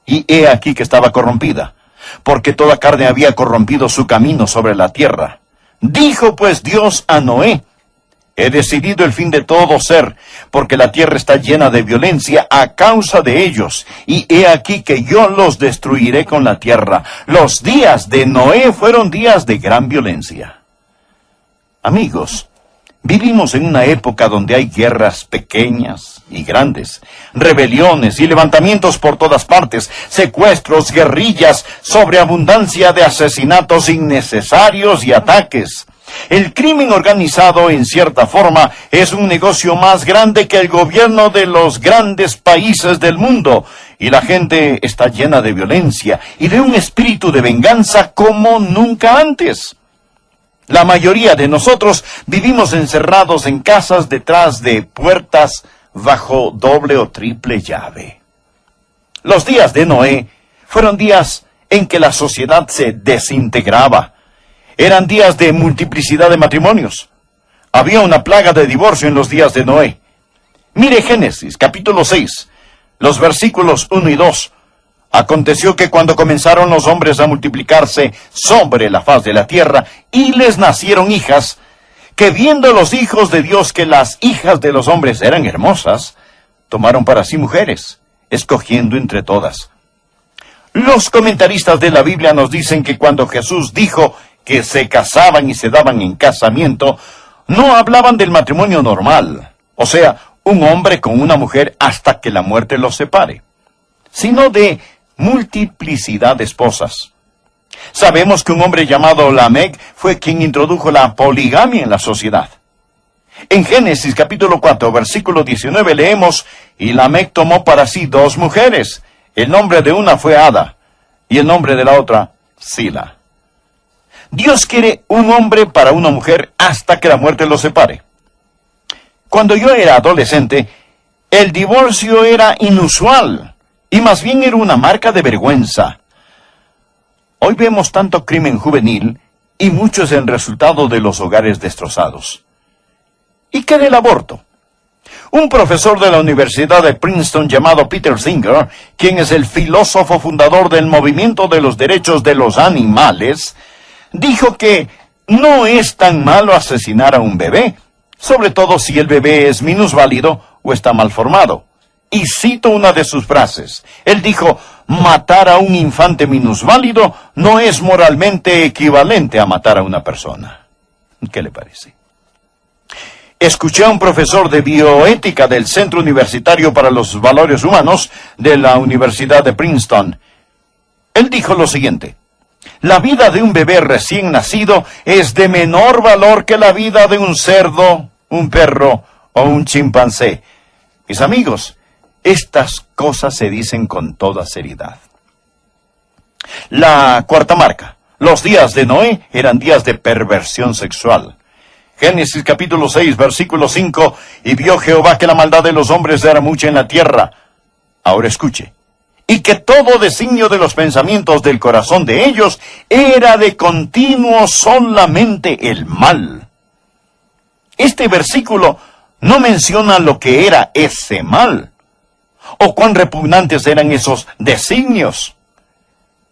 y he aquí que estaba corrompida, porque toda carne había corrompido su camino sobre la tierra. Dijo pues Dios a Noé: he decidido el fin de todo ser, porque la tierra está llena de violencia a causa de ellos, y he aquí que yo los destruiré con la tierra. Los días de Noé fueron días de gran violencia. Amigos, vivimos en una época donde hay guerras pequeñas y grandes, rebeliones y levantamientos por todas partes, secuestros, guerrillas, sobreabundancia de asesinatos innecesarios y ataques. El crimen organizado, en cierta forma, es un negocio más grande que el gobierno de los grandes países del mundo, y la gente está llena de violencia y de un espíritu de venganza como nunca antes. La mayoría de nosotros vivimos encerrados en casas detrás de puertas bajo doble o triple llave. Los días de Noé fueron días en que la sociedad se desintegraba. Eran días de multiplicidad de matrimonios. Había una plaga de divorcio en los días de Noé. Mire Génesis, capítulo 6, los versículos 1 y 2. Aconteció que cuando comenzaron los hombres a multiplicarse sobre la faz de la tierra, y les nacieron hijas, que viendo los hijos de Dios que las hijas de los hombres eran hermosas, tomaron para sí mujeres, escogiendo entre todas. Los comentaristas de la Biblia nos dicen que cuando Jesús dijo que se casaban y se daban en casamiento, no hablaban del matrimonio normal, o sea, un hombre con una mujer hasta que la muerte los separe, sino de multiplicidad de esposas. Sabemos que un hombre llamado Lamec fue quien introdujo la poligamia en la sociedad. En Génesis capítulo 4, versículo 19 leemos, y Lamec tomó para sí 2 mujeres. El nombre de una fue Ada, y el nombre de la otra, Sila. Dios quiere un hombre para una mujer hasta que la muerte los separe. Cuando yo era adolescente, el divorcio era inusual, y más bien era una marca de vergüenza. Hoy vemos tanto crimen juvenil, y mucho es el resultado de los hogares destrozados. ¿Y qué del aborto? Un profesor de la Universidad de Princeton llamado Peter Singer, quien es el filósofo fundador del movimiento de los derechos de los animales, dijo que no es tan malo asesinar a un bebé, sobre todo si el bebé es minusválido o está mal formado. Y cito una de sus frases. Él dijo, matar a un infante minusválido no es moralmente equivalente a matar a una persona. ¿Qué le parece? Escuché a un profesor de bioética del Centro Universitario para los Valores Humanos de la Universidad de Princeton. Él dijo lo siguiente: la vida de un bebé recién nacido es de menor valor que la vida de un cerdo, un perro o un chimpancé. Mis amigos, estas cosas se dicen con toda seriedad. La cuarta marca. Los días de Noé eran días de perversión sexual. Génesis capítulo 6, versículo 5, y vio Jehová que la maldad de los hombres era mucha en la tierra. Ahora escuche. Y que todo designio de los pensamientos del corazón de ellos era de continuo solamente el mal. Este versículo no menciona lo que era ese mal, o cuán repugnantes eran esos designios.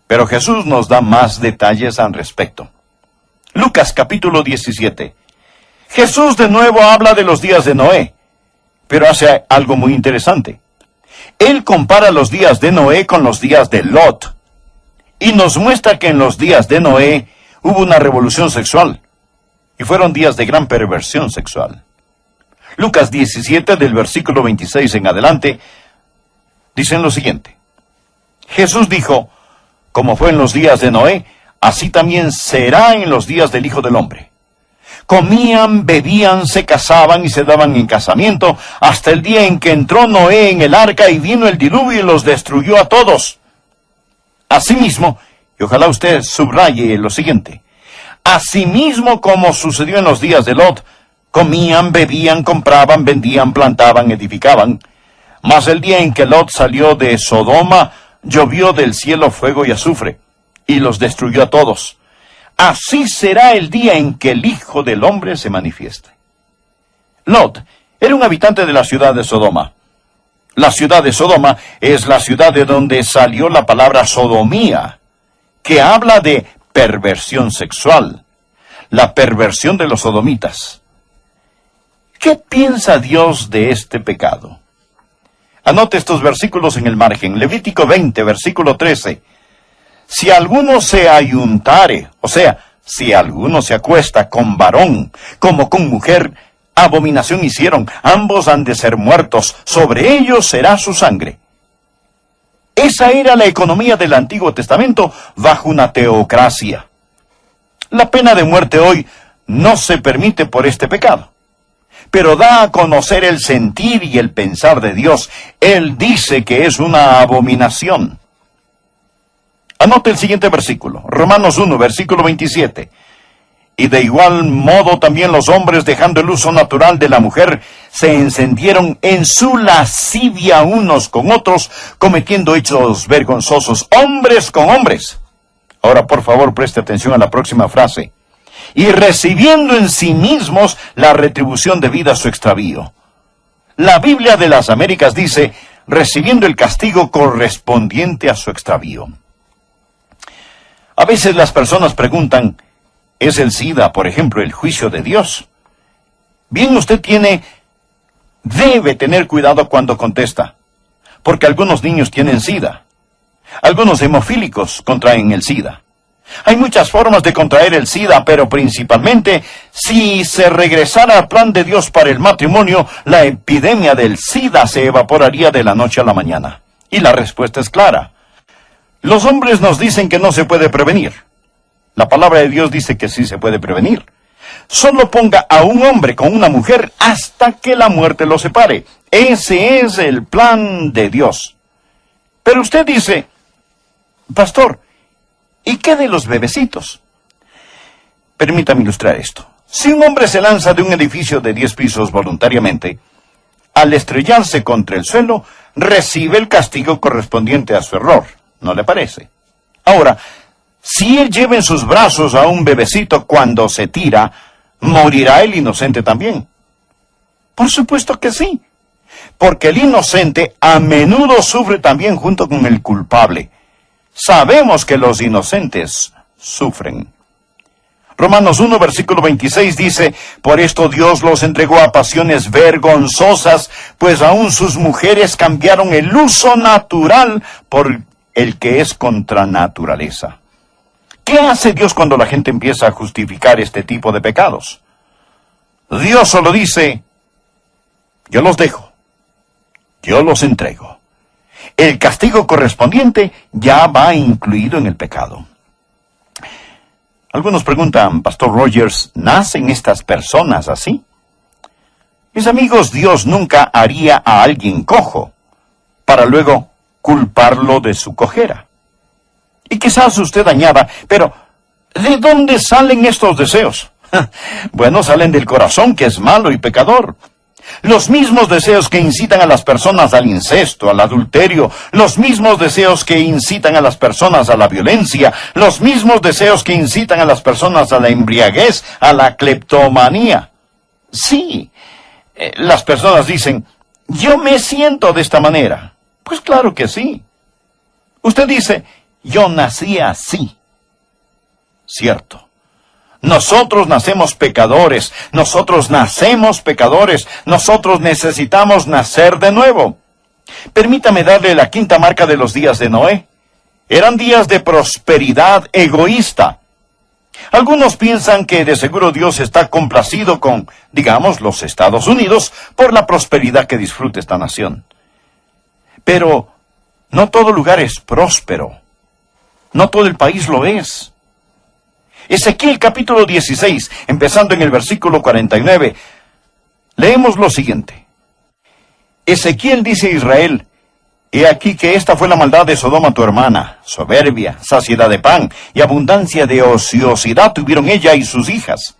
Pero Jesús nos da más detalles al respecto. Lucas capítulo 17. Jesús de nuevo habla de los días de Noé, pero hace algo muy interesante. Él compara los días de Noé con los días de Lot, y nos muestra que en los días de Noé hubo una revolución sexual, y fueron días de gran perversión sexual. Lucas 17, del versículo 26 en adelante, dicen lo siguiente. Jesús dijo, como fue en los días de Noé, así también será en los días del Hijo del Hombre. Comían, bebían, se casaban y se daban en casamiento, hasta el día en que entró Noé en el arca y vino el diluvio y los destruyó a todos. Asimismo, y ojalá usted subraye lo siguiente, asimismo como sucedió en los días de Lot, comían, bebían, compraban, vendían, plantaban, edificaban. Mas el día en que Lot salió de Sodoma, llovió del cielo fuego y azufre, y los destruyó a todos. Así será el día en que el Hijo del Hombre se manifieste. Lot era un habitante de la ciudad de Sodoma. La ciudad de Sodoma es la ciudad de donde salió la palabra sodomía, que habla de perversión sexual, la perversión de los sodomitas. ¿Qué piensa Dios de este pecado? Anote estos versículos en el margen. Levítico 20, versículo 13. Si alguno se ayuntare, o sea, si alguno se acuesta con varón, como con mujer, abominación hicieron, ambos han de ser muertos, sobre ellos será su sangre. Esa era la economía del Antiguo Testamento bajo una teocracia. La pena de muerte hoy no se permite por este pecado, pero da a conocer el sentir y el pensar de Dios. Él dice que es una abominación. Anote el siguiente versículo, Romanos 1, versículo 27. Y de igual modo también los hombres, dejando el uso natural de la mujer, se encendieron en su lascivia unos con otros, cometiendo hechos vergonzosos, hombres con hombres. Ahora, por favor, preste atención a la próxima frase. Y recibiendo en sí mismos la retribución debida a su extravío. La Biblia de las Américas dice, recibiendo el castigo correspondiente a su extravío. A veces las personas preguntan, ¿es el SIDA, por ejemplo, el juicio de Dios? Bien, usted debe tener cuidado cuando contesta, porque algunos niños tienen SIDA. Algunos hemofílicos contraen el SIDA. Hay muchas formas de contraer el SIDA, pero principalmente, si se regresara al plan de Dios para el matrimonio, la epidemia del SIDA se evaporaría de la noche a la mañana. Y la respuesta es clara. Los hombres nos dicen que no se puede prevenir. La palabra de Dios dice que sí se puede prevenir. Solo ponga a un hombre con una mujer hasta que la muerte los separe. Ese es el plan de Dios. Pero usted dice, pastor, ¿y qué de los bebecitos? Permítame ilustrar esto. Si un hombre se lanza de un edificio de 10 pisos voluntariamente, al estrellarse contra el suelo, recibe el castigo correspondiente a su error. ¿No le parece? Ahora, si él lleva en sus brazos a un bebecito cuando se tira, ¿morirá el inocente también? Por supuesto que sí, porque el inocente a menudo sufre también junto con el culpable. Sabemos que los inocentes sufren. Romanos 1, versículo 26 dice, por esto Dios los entregó a pasiones vergonzosas, pues aún sus mujeres cambiaron el uso natural por el que es contra naturaleza. ¿Qué hace Dios cuando la gente empieza a justificar este tipo de pecados? Dios solo dice, yo los dejo, yo los entrego. El castigo correspondiente ya va incluido en el pecado. Algunos preguntan, Pastor Rogers, ¿nacen estas personas así? Mis amigos, Dios nunca haría a alguien cojo para luego culparlo de su cojera. Y quizás usted añada, pero ¿de dónde salen estos deseos? Bueno, salen del corazón, que es malo y pecador. Los mismos deseos que incitan a las personas al incesto, al adulterio, los mismos deseos que incitan a las personas a la violencia, los mismos deseos que incitan a las personas a la embriaguez, a la cleptomanía. Sí, las personas dicen, yo me siento de esta manera. Pues claro que sí. Usted dice, yo nací así. Cierto. Nosotros nacemos pecadores, nosotros necesitamos nacer de nuevo. Permítame darle la quinta marca de los días de Noé. Eran días de prosperidad egoísta. Algunos piensan que de seguro Dios está complacido con, digamos, los Estados Unidos por la prosperidad que disfruta esta nación. Pero no todo lugar es próspero. No todo el país lo es. Ezequiel capítulo 16, empezando en el versículo 49, leemos lo siguiente. Ezequiel dice a Israel, he aquí que esta fue la maldad de Sodoma tu hermana, soberbia, saciedad de pan y abundancia de ociosidad tuvieron ella y sus hijas.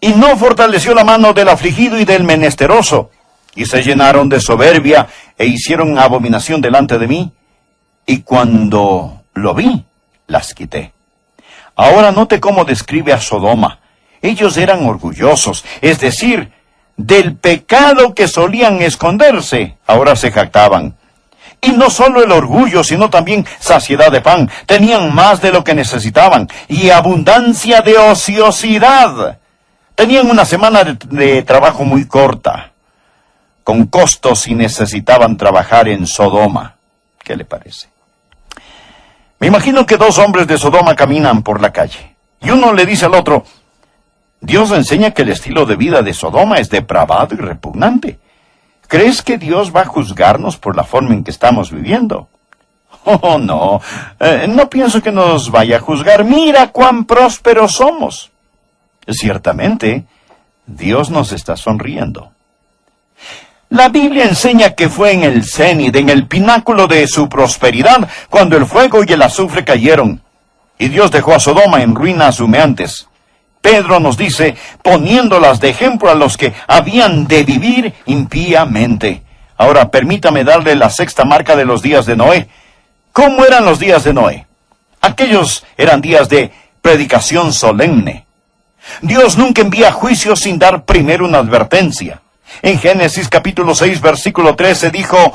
Y no fortaleció la mano del afligido y del menesteroso, y se llenaron de soberbia e hicieron abominación delante de mí, y cuando lo vi, las quité. Ahora note cómo describe a Sodoma. Ellos eran orgullosos, es decir, del pecado que solían esconderse, ahora se jactaban. Y no solo el orgullo, sino también saciedad de pan. Tenían más de lo que necesitaban, y abundancia de ociosidad. Tenían una semana de trabajo muy corta, con costos y necesitaban trabajar en Sodoma. ¿Qué le parece? Me imagino que dos hombres de Sodoma caminan por la calle, y uno le dice al otro, Dios enseña que el estilo de vida de Sodoma es depravado y repugnante. ¿Crees que Dios va a juzgarnos por la forma en que estamos viviendo? Oh, no, no pienso que nos vaya a juzgar. Mira cuán prósperos somos. Ciertamente, Dios nos está sonriendo. La Biblia enseña que fue en el cenit, en el pináculo de su prosperidad, cuando el fuego y el azufre cayeron, y Dios dejó a Sodoma en ruinas humeantes. Pedro nos dice, poniéndolas de ejemplo a los que habían de vivir impíamente. Ahora, permítame darle la sexta marca de los días de Noé. ¿Cómo eran los días de Noé? Aquellos eran días de predicación solemne. Dios nunca envía juicio sin dar primero una advertencia. En Génesis capítulo 6, versículo 13 dijo,